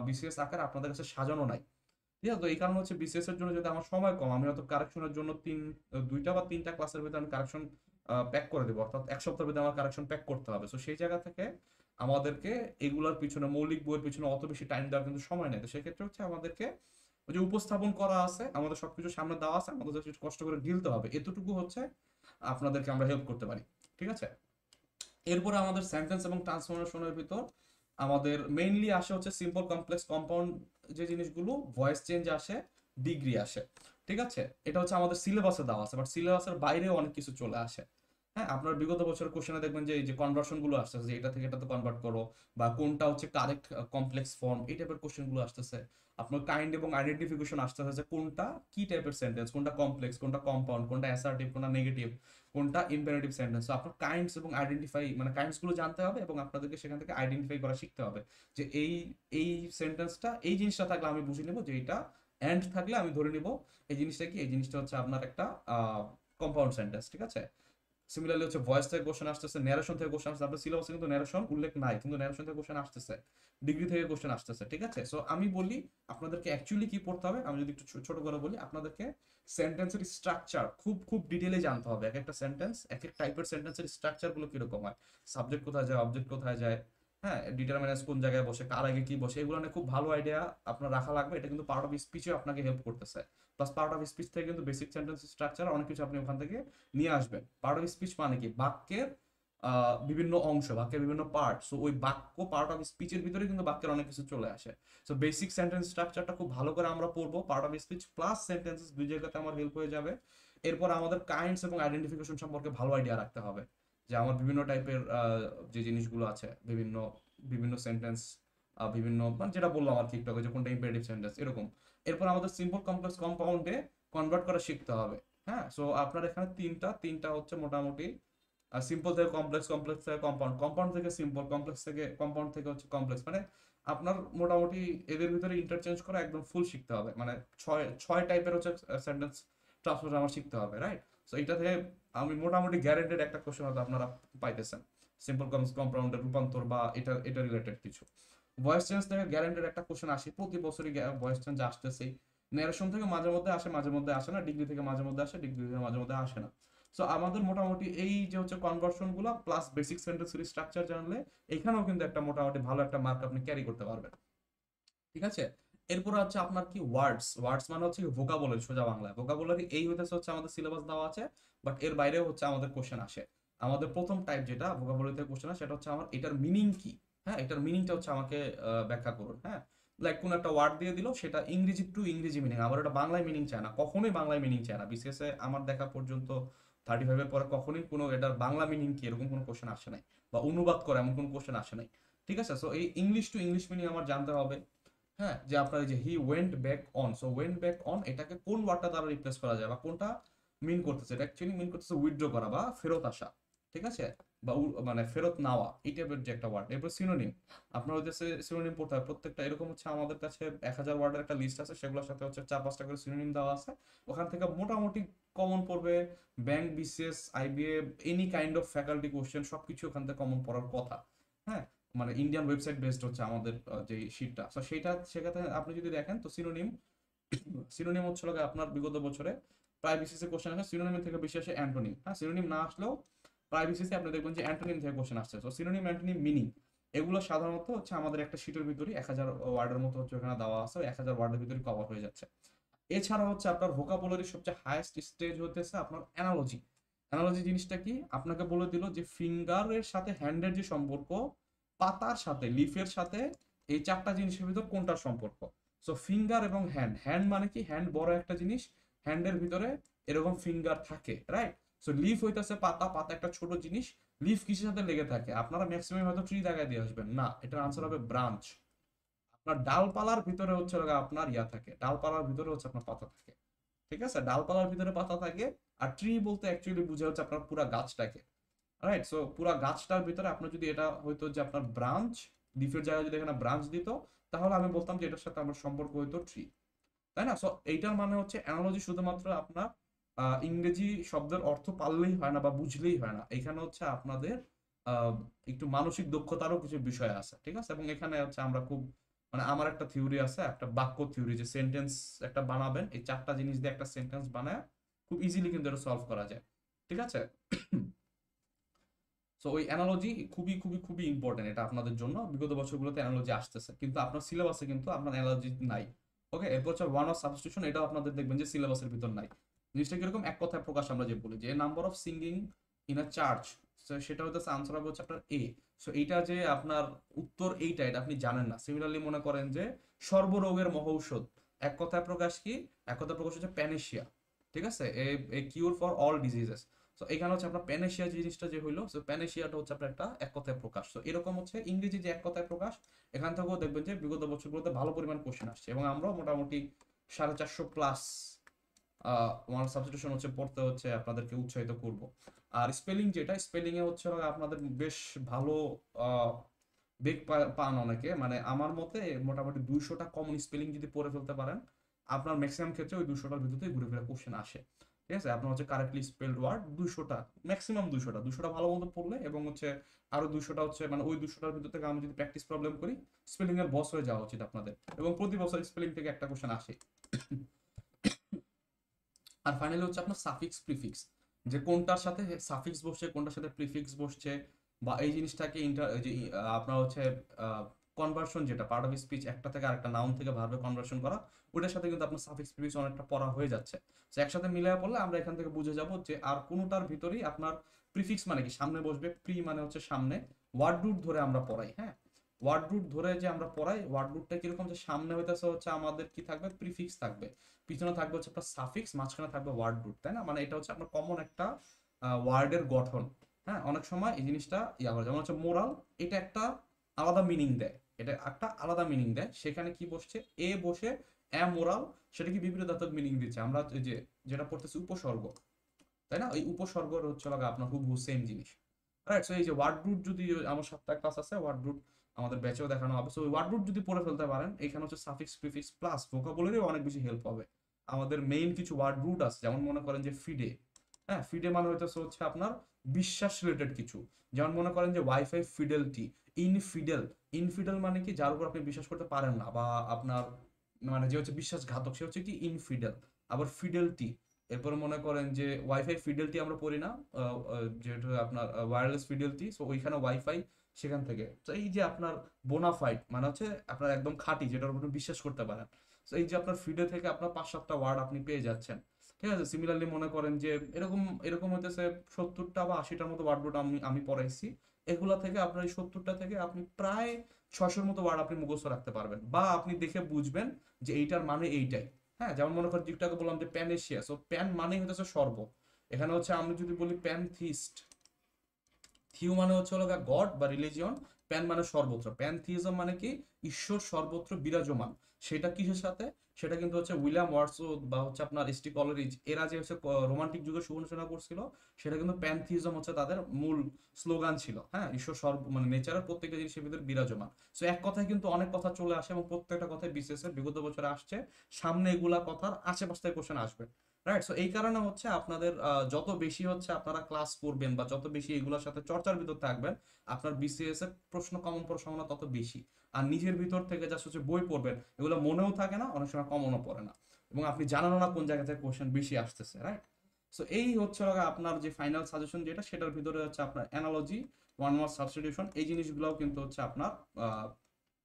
বিসিএস আকারে আপনাদের কাছে সাজানো নাই, ঠিক আছে? তো এই কারণে হচ্ছে বিসিএস এর জন্য যদি আমার সময় কম, আমি হয়তো কারেকশনের জন্য 2টা বা 3টা ক্লাসের ভিতরে আমি কারেকশন প্যাক করে দেবো, অর্থাৎ এক সপ্তাহের ভিতরে আমার কারেকশন প্যাক করতে হবে। তো সেই জায়গা থেকে আমাদেরকে এগুলোর পিছনে, মৌলিক বইয়ের পিছনে অত বেশি টাইম দেওয়ার কিন্তু সময় নেই। তো সেক্ষেত্রে হচ্ছে আমাদেরকে ওই যে উপস্থাপন করা আছে, আমাদের সবকিছু সামনে দেওয়া আছে, আমাদের just একটু কষ্ট করে ঢিলতে হবে, এতটুকু হচ্ছে আপনাদেরকে আমরা হেল্প করতে পারি, ঠিক আছে? এরপরে আমাদের সেন্টেন্স এবং ট্রান্সফরমেশনের ভিতর আমাদের মেইনলি আসে হচ্ছে সিম্পল, কমপ্লেক্স, কম্পাউন্ড, যে জিনিসগুলো ভয়েস চেঞ্জ আসে, ডিগ্রি আসে, ঠিক আছে? এটা হচ্ছে আমাদের সিলেবাসে দেওয়া আছে, বাট সিলেবাসের বাইরেও অনেক কিছু চলে আসে। হ্যাঁ, আপনার বিগত বছরের কোশ্চেনে দেখবেন যে এই যে কনভার্সন গুলো আসতেছে, যে এটা থেকে এটাতে কনভার্ট করো, বা কোনটা হচ্ছে কারেক্ট কমপ্লেক্স ফর্ম, এই টাইপের কোশ্চেন গুলো আসতেছে। আপনার কাইন্ড এবং আইডেন্টিফিকেশন আসতেছে, যে কোনটা কি টাইপের সেন্টেন্স, কোনটা কমপ্লেক্স, কোনটা কম্পাউন্ড, কোনটা অ্যাসার্টিভ, কোনটা নেগেটিভ, কোনটা ইম্পারেটিভ সেন্টেন্স। আপনার কাইন্ডস এবং আইডেন্টিফাই, মানে কাইন্ডস গুলো জানতে হবে এবং আপনাদেরকে সেখান থেকে আইডেন্টিফাই করা শিখতে হবে, যে এই সেন্টেন্সটা, এই জিনিসটা থাকলে আমি বুঝে নেব যে এটা, এন্ড থাকলে আমি ধরে নিব এই জিনিসটা কি, এই জিনিসটা হচ্ছে আপনার একটা কম্পাউন্ড সেন্টেন্স, ঠিক আছে। সিমিলারলি হচ্ছে ভয়েস থেকে কোশ্চেন আসতেছে, ন্যারেশন থেকে কোশ্চেন আসছে। আপনার সিলেবাসে কিন্তু ন্যারেশন উল্লেখ নাই, কিন্তু ন্যারেশন থেকে কোশ্চেন আসতেছে, ডিগ্রি থেকে কোশ্চেন আসতেছে, ঠিক আছে। সো আমি বলি আপনাদেরকে অ্যাকচুয়ালি কি পড়তে হবে, আমি যদি একটু ছোট করে বলি, আপনাদেরকে সেন্টেন্সের স্ট্রাকচার খুব খুব ডিটেইলে জানতে হবে। এক একটা সেন্টেন্স, এক এক টাইপের সেন্টেন্সের স্ট্রাকচার গুলো কিরকম হয়, সাবজেক্ট কোথায় যায়, অবজেক্ট কোথায় যায়, হ্যাঁ, ডিটারমিনেন্স কোন জায়গায় বসে, কার আগে কি বসে, এগুলো নিয়ে খুব ভালো আইডিয়া আপনার রাখা লাগবে। এটা কিন্তু পার্ট অফ স্পিচে আপনাকে হেল্প করতেছে। প্লাস পার্ট অফ স্পিচ থেকে কিন্তু বেসিক সেন্টেন্স স্ট্রাকচার অনেক কিছু আপনি ওখান থেকে নিয়ে আসবেন। পার্ট অফ স্পিচ মানে কি, বাক্যের বিভিন্ন অংশ, বাক্যের বিভিন্ন পার্ট। সো ওই বাক্য পার্ট অফ স্পিচের ভিতরে কিন্তু বাক্যের অনেক কিছু চলে আসে। সো বেসিক সেন্টেন্স স্ট্রাকচারটা খুব ভালো করে আমরা পড়বো, part of speech plus sentences দুই জায়গাতে আমার হেল্প হয়ে যাবে। এরপর আমাদের কাইন্ডস এবং আইডেন্টিফিকেশন সম্পর্কে ভালো আইডিয়া রাখতে হবে, যে আমার বিভিন্ন টাইপের যে জিনিসগুলো আছে, বিভিন্ন বিভিন্ন সেন্টেন্স, বিভিন্ন মানে যেটা বললাম আর কি একটু আগে, যে কোনটা ইম্পারেটিভ সেন্টেন্স এরকম। এরপর আমাদের সিম্পল কমপ্লেক্স কম্পাউন্ডে কনভার্ট করা শিখতে হবে। হ্যাঁ, সো আপনার এখানে তিনটা তিনটা হচ্ছে মোটামুটি, সিম্পল থেকে কমপ্লেক্স, কমপ্লেক্স থেকে কম্পাউন্ড, কম্পাউন্ড থেকে সিম্পল, কমপ্লেক্স থেকে কম্পাউন্ড থেকে হচ্ছে কমপ্লেক্স, মানে আপনার মোটামুটি এদের ভিতরে ইন্টারচেঞ্জ করা একদম ফুল শিখতে হবে। মানে ছয় ছয় টাইপের হচ্ছে সেন্টেন্স ট্রান্সফার আমার শিখতে হবে, রাইট। সো এটা থেকে আমি মোটামুটি গ্যারেন্টেড একটা কোশ্চেন হয়তো আপনারা পাইতেছেন, সিম্পল কম্পাউন্ডের রূপান্তর বা এটা রিলেটেড কিছু। ভয়েস চেঞ্জ থেকে গ্যারেন্টেড একটা কোশ্চেন আসে, প্রতি বছরই ভয়েস চেঞ্জ আসতেছেই। ন্যারেশন থেকে মাঝে মধ্যে আসে, মাঝে মধ্যে আসে না, ডিগ্রি থেকে মাঝে মধ্যে আসে, ডিগ্রি থেকে মাঝে মধ্যে আসে না। সো আমাদের মোটামুটি এই যে হচ্ছে কনভার্সন গুলো প্লাস বেসিক সেন্টেন্সের স্ট্রাকচার জানলে এখানেও কিন্তু একটা মোটামুটি ভালো একটা মার্ক আপনি ক্যারি করতে পারবেন, ঠিক আছে। এরপর হচ্ছে আপনার কি ওয়ার্ডস, ওয়ার্ডস মানে হচ্ছে ভোকাবুলারি, সোজা বাংলায় ভোকাবুলারি। এই হচ্ছে আমাদের সিলেবাস দেওয়া আছে, বাট এর বাইরেও হচ্ছে আমাদের কোশ্চেন আসে। আমাদের প্রথম টাইপ যেটা ভোকাবুলারি থেকে কোশ্চেন আসে, সেটা হচ্ছে আমার এটার মিনিং কি। হ্যাঁ, এটার মিনিংটা হচ্ছে আমাকে ব্যাখ্যা করুন। হ্যাঁ, লাইক কোন একটা ওয়ার্ড দিয়ে দিল, সেটা ইংরেজি টু ইংরেজি মিনিং, আবার এটা বাংলায় মিনিং চায় না, কখনোই বাংলায় মিনিং চায় না। বিসিএস এ আমার দেখা পর্যন্ত 35 এর পরে কখনোই কোনো এটার বাংলা মিনিং কি এরকম কোনো কোশ্চেন আসে নাই, বা অনুবাদ করে এমন কোনো কোশ্চেন আসে নাই, ঠিক আছে। সো এই ইংলিশ টু ইংলিশ মিনিং আমার জানতে হবে। হ্যাঁ, যে আপনার এই যে he went back on, so went back on এটাকে কোন ওয়ার্ডটা দ্বারা রিপ্লেস করা যায়, বা কোনটা মিন করতেছে, এটা অ্যাকচুয়ালি মিন করতেছে উইথড্র করা বা ফেরত আসা, ঠিক আছে, বা মানে ফেরত নেওয়া, এই টাইপের যে একটা ওয়ার্ড। এরপর সিনোনিম, আপনার হচ্ছে সিনোনিম পড়তে হবে প্রত্যেকটা। এরকম হচ্ছে আমাদের কাছে 1000 ওয়ার্ডের একটা লিস্ট আছে, সেগুলোর সাথে হচ্ছে 4-5টা করে সিনোনিম দেওয়া আছে। ওখান থেকে মোটামুটি কমন পড়বে bank, BCS, IBA, any kind of faculty question সবকিছু ওখান থেকে কমন পড়ার কথা। হ্যাঁ, মানে ইন্ডিয়ান ওয়েবসাইট বেসড হচ্ছে আমাদের যে শীটটা, তো সেইটা সেখানে আপনি যদি দেখেন তো সিনোনিম, সিনোনিম হচ্ছে আপনার বিগত বছরে প্রায় বিসিএস কোশ্চেন আসে সিনোনিম থেকে, বেশি আসে অ্যান্টোনিম। হ্যাঁ, সিনোনিম না আসলেও প্রায় বিসিএস আপনি দেখবেন যে অ্যান্টোনিম থেকে কোশ্চেন আসছে। তো সিনোনিম, অ্যান্টোনিম, মিনিং, এগুলো সাধারণত হচ্ছে আমাদের একটা শীটের ভিতরে 1000 ওয়ার্ডের মতো হচ্ছে ওখানে দেওয়া আছে, 1000 ওয়ার্ডের ভিতরে কভার হয়ে যাচ্ছে। এছাড়া হচ্ছে আপনার ভোকাবুলারির সবচেয়ে হাইয়েস্ট স্টেজ হতেছে আপনার অ্যানালজি। অ্যানালজি জিনিসটা কি, আপনাকে বলে দিল যে ফিঙ্গারের সাথে হ্যান্ডের যে সম্পর্ক, পাতার সাথে, লিফের সাথে, এই চারটা জিনিসের ভিতর কোনটার সম্পর্ক। সো ফিঙ্গার এবং হ্যান্ড, হ্যান্ড মানে কি, হ্যান্ড বড় একটা জিনিস, হ্যান্ডের ভিতরে এরকম ফিঙ্গার থাকে, রাইট। সো লিফ হইতেছে পাতা, পাতা একটা ছোট জিনিস। লিফ কিসের সাথে লেগে থাকে, আপনারা ম্যাক্সিমাম হয়তো ট্রি দেখায় দিয়ে আসবেন না, এটার আনসার হবে ব্রাঞ্চ। আপনার ডালপালার ভিতরে হচ্ছে আপনার ইয়া থাকে, ডালপালার ভিতরে হচ্ছে আপনার পাতা থাকে, ঠিক আছে, ডালপালার ভিতরে পাতা থাকে। আর ট্রি বলতে অ্যাকচুয়ালি বুঝে হচ্ছে আপনার পুরা গাছটাকে, রাইট। সো পুরা গাছটার ভিতরে আপনার যদি এটা হইতো যে আপনার ব্রাঞ্চ, লিফের জায়গায় যদি এখানে ব্রাঞ্চ দিত, তাহলে আমি বলতাম যে এটার সাথে আমার সম্পর্ক হইতো ট্রি, তাই না। সো এইটার মানে হচ্ছে অ্যানালজি শুধুমাত্র আপনার ইংরেজি শব্দের অর্থ পারলেই হয় না বা বুঝলেই হয় না, এখানে হচ্ছে আপনাদের আহ, একটু মানসিক দক্ষতারও কিছু বিষয় আছে, ঠিক আছে। এবং এখানে হচ্ছে আমরা খুব, মানে আমার একটা থিওরি আছে, একটা বাক্য থিওরি, যে সেন্টেন্স একটা বানাবেন, এই চারটা জিনিস দিয়ে একটা সেন্টেন্স বানায় খুব ইজিলি কিন্তু এটা সলভ করা যায়, ঠিক আছে। সো ওই অ্যানালজি খুবই খুবই খুবই ইম্পর্টেন্ট, এটা আপনাদের জন্য। বিগত বছরগুলোতে অ্যানালজি আসতেছে, কিন্তু আপনার সিলেবাসে কিন্তু আপনার অ্যানালজি নাই। ওকে, এরপর হচ্ছে ওয়ান অফ সাবস্টিটিউশন, এটাও আপনাদের দেখবেন যে সিলেবাসের ভিতর নাই। জিনিসটা কিরকম, এক কথায় প্রকাশ আমরা যে বলি যে number of singing in a church, সেটা হচ্ছে আনসার হবে হচ্ছে আপনার এ। সো এইটা যে আপনার উত্তর এইটা, এটা আপনি জানেন না। সিমিলারলি মনে করেন যে সর্বরোগের মহৌষধ, এক কথায় প্রকাশ কি, এক কথায় প্রকাশ হচ্ছে প্যানেশিয়া, ঠিক আছে, এ কিউর ফর অল ডিজিজেস। তো এখানে হচ্ছে আপনার প্যানেশিয়া জিনিসটা যে হইলো, সো প্যানেশিয়াটা হচ্ছে আপনার একটা এক কথায় প্রকাশ। তো এরকম হচ্ছে ইংরেজি যে এক কথায় প্রকাশ, এখান থেকেও দেখবেন যে বিগত বছরগুলোতে ভালো পরিমাণ কোশ্চেন আসছে, এবং আমরাও মোটামুটি 450 প্লাস ওয়ান সাবস্টিটিউশন হচ্ছে পড়তে হচ্ছে আপনাদেরকে উৎসাহিত করব। আর স্পেলিং যেটা, স্পেলিং এ হচ্ছে আপনাদের বেশ ভালো আহ, বেগ পান অনেকে, মানে আমার মতে মোটামুটি 200টা কমন স্পেলিং যদি পড়ে ফেলতে পারেন, আপনার ম্যাক্সিমাম ক্ষেত্রে ওই 200টার ভিতরেই ঘুরে ফিরে কোশ্চেন আসে। ঠিক আছে, আপনার হচ্ছে কারেক্টলি স্পেলড ওয়ার্ড 200টা, ম্যাক্সিমাম 200টা ভালো মতো পড়লে, এবং হচ্ছে আরো 200টা হচ্ছে মানে ওই 200টার ভিতর থেকে আমি যদি প্র্যাকটিস প্রবলেম করি, স্পেলিং এর বস হয়ে যাওয়া উচিত আপনাদের। এবং প্রতি বছর স্পেলিং থেকে একটা কোশ্চেন আসে। আর ফাইনালি হচ্ছে আপনার সাফিক্স প্রিফিক্স, যে কোনটার সাথে সাফিক্স বসছে, কোনটার সাথে প্রিফিক্স বসছে, বা এই জিনিসটাকে যে আপনার হচ্ছে কনভার্সন, যেটা পার্ট অফ স্পিচ একটা থেকে আরেকটা নাউন থেকে ভার্বে কনভার্সন করা, ওটার সাথে কিন্তু আপনার সাফিক্স প্রিফিক্স অনেকটা পড়া হয়ে যাচ্ছে। তো একসাথে মিলিয়ে পড়লে আমরা এখান থেকে বুঝে যাব যে আর কোনোটার ভিতরেই আপনার প্রিফিক্স মানে কি সামনে বসবে, প্রি মানে হচ্ছে সামনে, ওয়ার্ড রুট ধরে আমরা পড়াই, হ্যাঁ, ওয়ার্ড রুট ধরে যে আমরা পড়াই, ওয়ার্ড রুটটা কিরকম, যে সামনে হইতেছে হচ্ছে আমাদের কি থাকবে, প্রিফিক্স থাকবে, পিছনে থাকবে হচ্ছে আপনার সাফিক্স, মাঝখানে থাকবে ওয়ার্ড রুট, তাই না? মানে এটা হচ্ছে আপনার কমন একটা ওয়ার্ডের গঠন। হ্যাঁ, অনেক সময় এই জিনিসটা ইয়া করে, যেমন হচ্ছে মোরাল, এটা একটা আলাদা মিনিং দেয়, এটা একটা আলাদা মিনিং দেয়, সেখানে কি বসছে, এ বসে মোরাল, সেটা কি বিপরীতার্থক মিনিং দিচ্ছে, আমরা যে যেটা পড়তেছি উপসর্গ, তাই না? ওই উপসর্গর হচ্ছে লাগা আপনার হুবহু সেম জিনিস, রাইট? সো এই যে ওয়ার্ড রুট, যদি আমার 7টা ক্লাস আছে ওয়ার্ড রুট, আমাদের ব্যাচেও দেখানো হবে, সো ওয়ার্ড রুট যদি পড়ে ফেলতে পারেন, এখানে হচ্ছে সাফিক্স প্রিফিক্স প্লাস ভোকাবুলারি অনেক বেশি হেল্প হবে। আমাদের মেইন কিছু ওয়ার্ড রুট আছে, যেমন মনে করেন যে ফিডে, হ্যাঁ, ফিডে মানে হইতেছে হচ্ছে আপনার বিশ্বাস রিলেটেড কিছু, যেমন মনে করেন যে ওয়াইফাই ফিডেলিটি, ইনফিডেল, ইনফিডেল মানে কি যার উপর আপনি বিশ্বাস করতে পারেন না, বা আপনার মানে যে হচ্ছে বিশ্বাসঘাতক, সে হচ্ছে কি ইনফিডেল। আবার ফিডেলিটি, এরপরে মনে করেন যে ওয়াইফাই ফিডেলিটি আমরা পড়ি না, যেটা আপনার ওয়্যারলেস ফিডেলিটি, সো ওইখানে ওয়াইফাই, সেখান থেকে তো এই যে আপনার বোনাফাইড মানে হচ্ছে আপনার একদম খাঁটি, যেটার উপর বিশ্বাস করতে পারেন, তো এই যে আপনার ফিডে থেকে আপনার 5-7টা ওয়ার্ড আপনি পেয়ে যাচ্ছেন। ঠিক আছে, সিমিলারলি মনে করেন যে এরকম এরকম হইতেছে 70টা বা 80টার মতো ওয়ার্ড আমি আমি পড়াইছি, এগুলা থেকে আপনার এই 70টা থেকে আপনি প্রায় 600-র মতো ওয়ার্ড আপনি মুখস্থ রাখতে পারবেন, বা আপনি দেখে বুঝবেন যে এইটার মানে এইটাই। হ্যাঁ, যেমন মনে করেন যেটাকে বললাম যে প্যানেশিয়া, সো প্যান মানে হচ্ছে সর্ব, এখানে হচ্ছে আমি যদি বলি প্যানথিস্ট, থিও মানে হচ্ছে হলো গড বা রিলিজিয়ন, প্যান মানে সর্বত্র, প্যানথিজম মানে কি ঈশ্বর সর্বত্র বিরাজমান, সেটা কিসের সাথে, সেটা কিন্তু হচ্ছে উইলিয়াম ওয়ার্ডসওয়ার্থ বা হচ্ছে আপনার এসটি কলারিজ, এরা যে হচ্ছে রোমান্টিক যুগে সমালোচনা করছিল, সেটা কিন্তু প্যানথিজম হচ্ছে তাদের মূল স্লোগান ছিল। হ্যাঁ, ঈশ্বর সর্ব মানে নেচারের প্রত্যেকটা জিনিসের ভিতরে বিরাজমান। সো এক কথায় কিন্তু অনেক কথা চলে আসে, এবং প্রত্যেকটা কথায় বিশেষ বিগত বছরে আসছে, সামনে এগুলা কথার আশেপাশ থেকে কোশ্চেন আসবে, রাইট? সো এই কারণে হচ্ছে আপনাদের যত বেশি হচ্ছে আপনারা ক্লাস করবেন, বা যত বেশি এগুলোর সাথে চর্চার ভিতর থাকবেন, আপনার বিসিএস এর প্রশ্ন কমন পড়ার সম্ভাবনা তত বেশি। আর নিজের ভিতর থেকে জাস্ট হচ্ছে বই পড়বেন, এগুলো মনেও থাকে না, অনেক সময় কমনও পড়ে না, এবং আপনি জানেনও না কোন জায়গা থেকে কোশ্চেন বেশি আসতেছে, রাইট? সো এই হচ্ছে আপনার যে ফাইনাল সাজেশন, যেটা সেটার ভিতরে হচ্ছে আপনার অ্যানালজি, ওয়ান ওয়ার্ড সাবস্টিটিউশন, এই জিনিসগুলোও কিন্তু হচ্ছে আপনার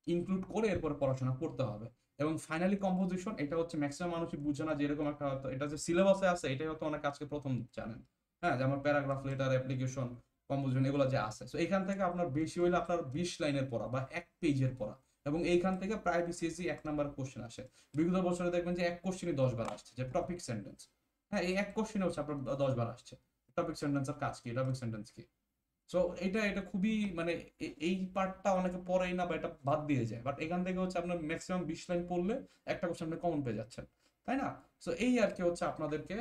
ইনক্লুড করে এরপরে পড়াশোনা করতে হবে। এবং ফাইনালি কম্পোজিশন, এটা হচ্ছে ম্যাক্সিমাম মানুষই বুঝে না, যে এরকম একটা হয়তো এটা যে সিলেবাসে আছে, এটাই হয়তো অনেক আজকে প্রথম জানেন। হ্যাঁ, যেমন প্যারাগ্রাফ, লেটার, অ্যাপ্লিকেশন, কম্পোজিশন, এগুলো যে আছে, সো এখান থেকে আপনার বেশি হইলে আপনার 20 লাইনের পড়া বা 1 পেজের পড়া, এবং এইখান থেকে প্রায় বিসিএসসি 1 নাম্বার কোশ্চেন আসে। বিগত বছরে দেখবেন যে এক কোশ্চেনই 10 বার আসছে, যে টপিক সেন্টেন্স। হ্যাঁ, এই এক কোশ্চেনে হচ্ছে আপনার 10 বার আসছে টপিক সেন্টেন্সের কাজ কি, টপিক সেন্টেন্স কি। সো এটা এটা খুবই মানে এই পার্টটা অনেকে পড়েই না, বা এটা বাদ দিয়ে যায়, বাট এখান থেকে হচ্ছে আপনার ম্যাক্সিমাম 20 লাইন পড়লে একটা কোশ্চেন আপনি কমন পেয়ে যাচ্ছেন, তাই না? সো এই আর কি হচ্ছে আপনাদেরকে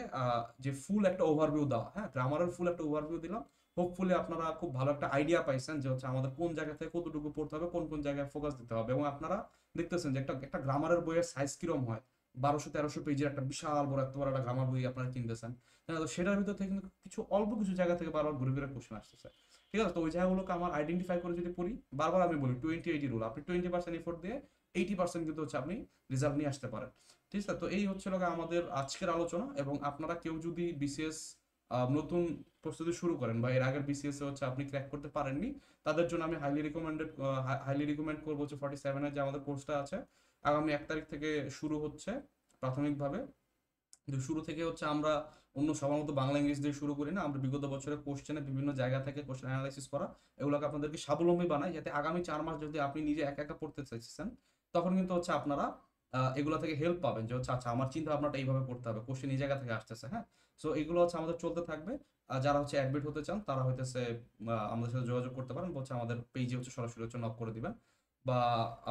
যে ফুল একটা ওভারভিউ দেওয়া, হ্যাঁ, গ্রামারের ফুল একটা ওভারভিউ দিলাম। হোপফুলি আপনারা খুব ভালো একটা আইডিয়া পাইছেন যে হচ্ছে আমাদের কোন জায়গা থেকে কতটুকু পড়তে হবে, কোন কোন জায়গায় ফোকাস দিতে হবে, এবং আপনারা দেখতেছেন যে একটা একটা গ্রামারের বইয়ের সাইজ কিরম হয়, 1200-1300 পেজের একটা বিশাল বড় এত বড় একটা গ্রামার বই আপনারা কিনতেছেন, হ্যাঁ, তো সেটার ভিতর থেকে কিন্তু কিছু অল্প কিছু জায়গা থেকে বারবার ঘুরে ঘুরে কোশ্চেন আসতেছে। ঠিক আছে, তো ওই জায়গাগুলোকে আমার আইডেন্টিফাই করে যদি পড়ি, বারবার আমি বলি 20-80 রুল, আপনি 20% এফোর্ট দিয়ে 80% কিন্তু হচ্ছে আপনি রেজাল্ট নিয়ে আসতে পারেন। ঠিক আছে, তো এই হচ্ছে আমাদের আজকের আলোচনা। এবং আপনারা কেউ যদি বিসিএস নতুন প্রস্তুতি শুরু করেন, বা এর আগের বিসিএস এ হচ্ছে আপনি ক্র্যাক করতে পারেননি, তাদের জন্য আমি হাইলি রিকমেন্ড করবো হচ্ছে 47-এর যে আমাদের কোর্সটা আছে, আগামী 1 তারিখ থেকে শুরু হচ্ছে প্রাথমিকভাবে। কিন্তু শুরু থেকে হচ্ছে আমরা অন্য সবার মতো বাংলা ইংরেজি দিয়ে শুরু করি না, আমরা বিগত বছরের কোশ্চেনে বিভিন্ন জায়গা থেকে কোশ্চেন অ্যানালাইসিস করা, এগুলোকে আপনাদেরকে স্বাবলম্বী বানাই, যাতে আগামী 4 মাস যদি আপনি নিজে একা একা পড়তে চাইছেন, তখন কিন্তু হচ্ছে আপনারা এগুলো থেকে হেল্প পাবেন, যে হচ্ছে আচ্ছা আমার চিন্তা ভাবনাটা এইভাবে করতে হবে, কোশ্চেন এই জায়গা থেকে আসতেছে। হ্যাঁ, সো এগুলো হচ্ছে আমাদের চলতে থাকবে। আর যারা হচ্ছে অ্যাডমিট হতে চান, তারা হইতেছে আমাদের সাথে যোগাযোগ করতে পারেন, হচ্ছে আমাদের পেজে হচ্ছে সরাসরি হচ্ছে নক করে দিবেন। বা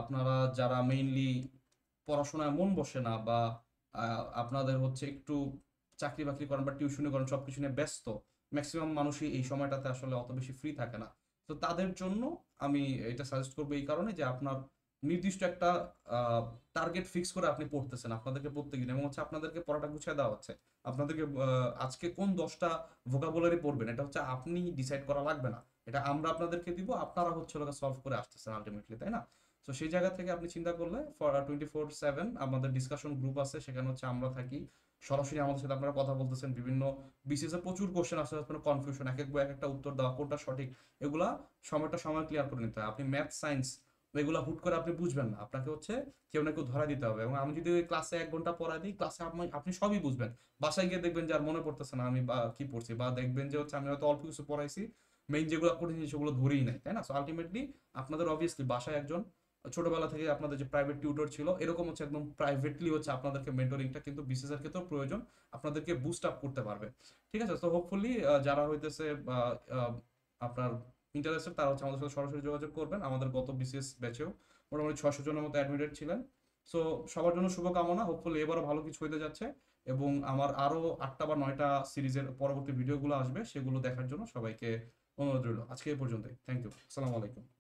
আপনারা যারা মেইনলি পড়াশোনায় মন বসে না, বা আপনাদের হচ্ছে একটু চাকরি বাকরি করেন বা টিউশনি করেন, সবকিছু নিয়ে ব্যস্ত, ম্যাক্সিমাম মানুষই এই সময়টাতে আসলে অত বেশি ফ্রি থাকে না, তো তাদের জন্য আমি এটা সাজেস্ট করবো এই কারণে যে আপনার নির্দিষ্ট একটা টার্গেট ফিক্স করে আপনি পড়তেছেন আপনাদেরকে প্রত্যেকদিন, এবং হচ্ছে আপনাদেরকে পড়াটা গুছিয়ে দেওয়া হচ্ছে। আপনাদেরকে আজকে কোন 10টা ভোকাবুলারি পড়বেন এটা হচ্ছে আপনি ডিসাইড করা লাগবে না, এটা আমরা আপনাদেরকে দিব, আপনারা হচ্ছে ওটা সলভ করে আসতেছেন আলটিমেটলি, তাই না? তো সেই জায়গা থেকে আপনি চিন্তা করলে 24/7 আমাদের ডিসকাশন গ্রুপ আছে, সেখানে হচ্ছে আমরা থাকি, সরাসরি আমাদের সাথে আপনারা কথা বলতেছেন। বিভিন্ন বিসিএস এ প্রচুর কোশ্চেন আসে, আপনার কনফিউশন, এক এক বই এক একটা উত্তর দেওয়া, কোনটা সঠিক, এগুলা সময় ক্লিয়ার করে নিতে হয়। আপনি ম্যাথ সায়েন্স এগুলা হুট করে আপনি বুঝবেন না, আপনাকে হচ্ছে কেউ না কেউ ধরা দিতে হবে। এবং আমি যদি ওই ক্লাসে 1 ঘন্টা পড়াই দিই, ক্লাসে আপনি সবই বুঝবেন, বাসায় গিয়ে দেখবেন যে আর মনে পড়তেছে না আমি বা কি পড়ছি, বা দেখবেন যে হচ্ছে আমি হয়তো অল্প কিছু পড়াইছি, মেইন যেগুলো কঠিন জিনিস সেগুলো ধরেই নাই, তাই না? সো আলটিমেটলি আপনাদের অবভিয়াসলি বাসায় একজন ছোটবেলা থেকে আপনাদের যে প্রাইভেট টিউটর ছিল, এরকম হচ্ছে একদম প্রাইভেটলি হচ্ছে আপনাদেরকে মেন্টরিংটা কিন্তু বিসিএস এর ক্ষেত্রেও প্রয়োজন, আপনাদেরকে বুস্ট আপ করতে পারবে। ঠিক আছে, তো হোপফুলি যারা হইতেছে আপনার ইন্টারেস্টেড তারা হচ্ছে আমাদের সাথে সরাসরি যোগাযোগ করবেন। আমাদের গত বিসিএস ব্যাচেও মোটামুটি 600 জনের মতো অ্যাডমিটেড ছিলেন। সো সবার জন্য শুভকামনা, হোপফুলি এবারও ভালো কিছু হইতে যাচ্ছে। এবং আমার আরো 8টা বা 9টা সিরিজের পরবর্তী ভিডিওগুলো আসবে, সেগুলো দেখার জন্য সবাইকে অনুরোধ রইল। আজকে এই পর্যন্তই, থ্যাংক ইউ, আসসালামু আলাইকুম।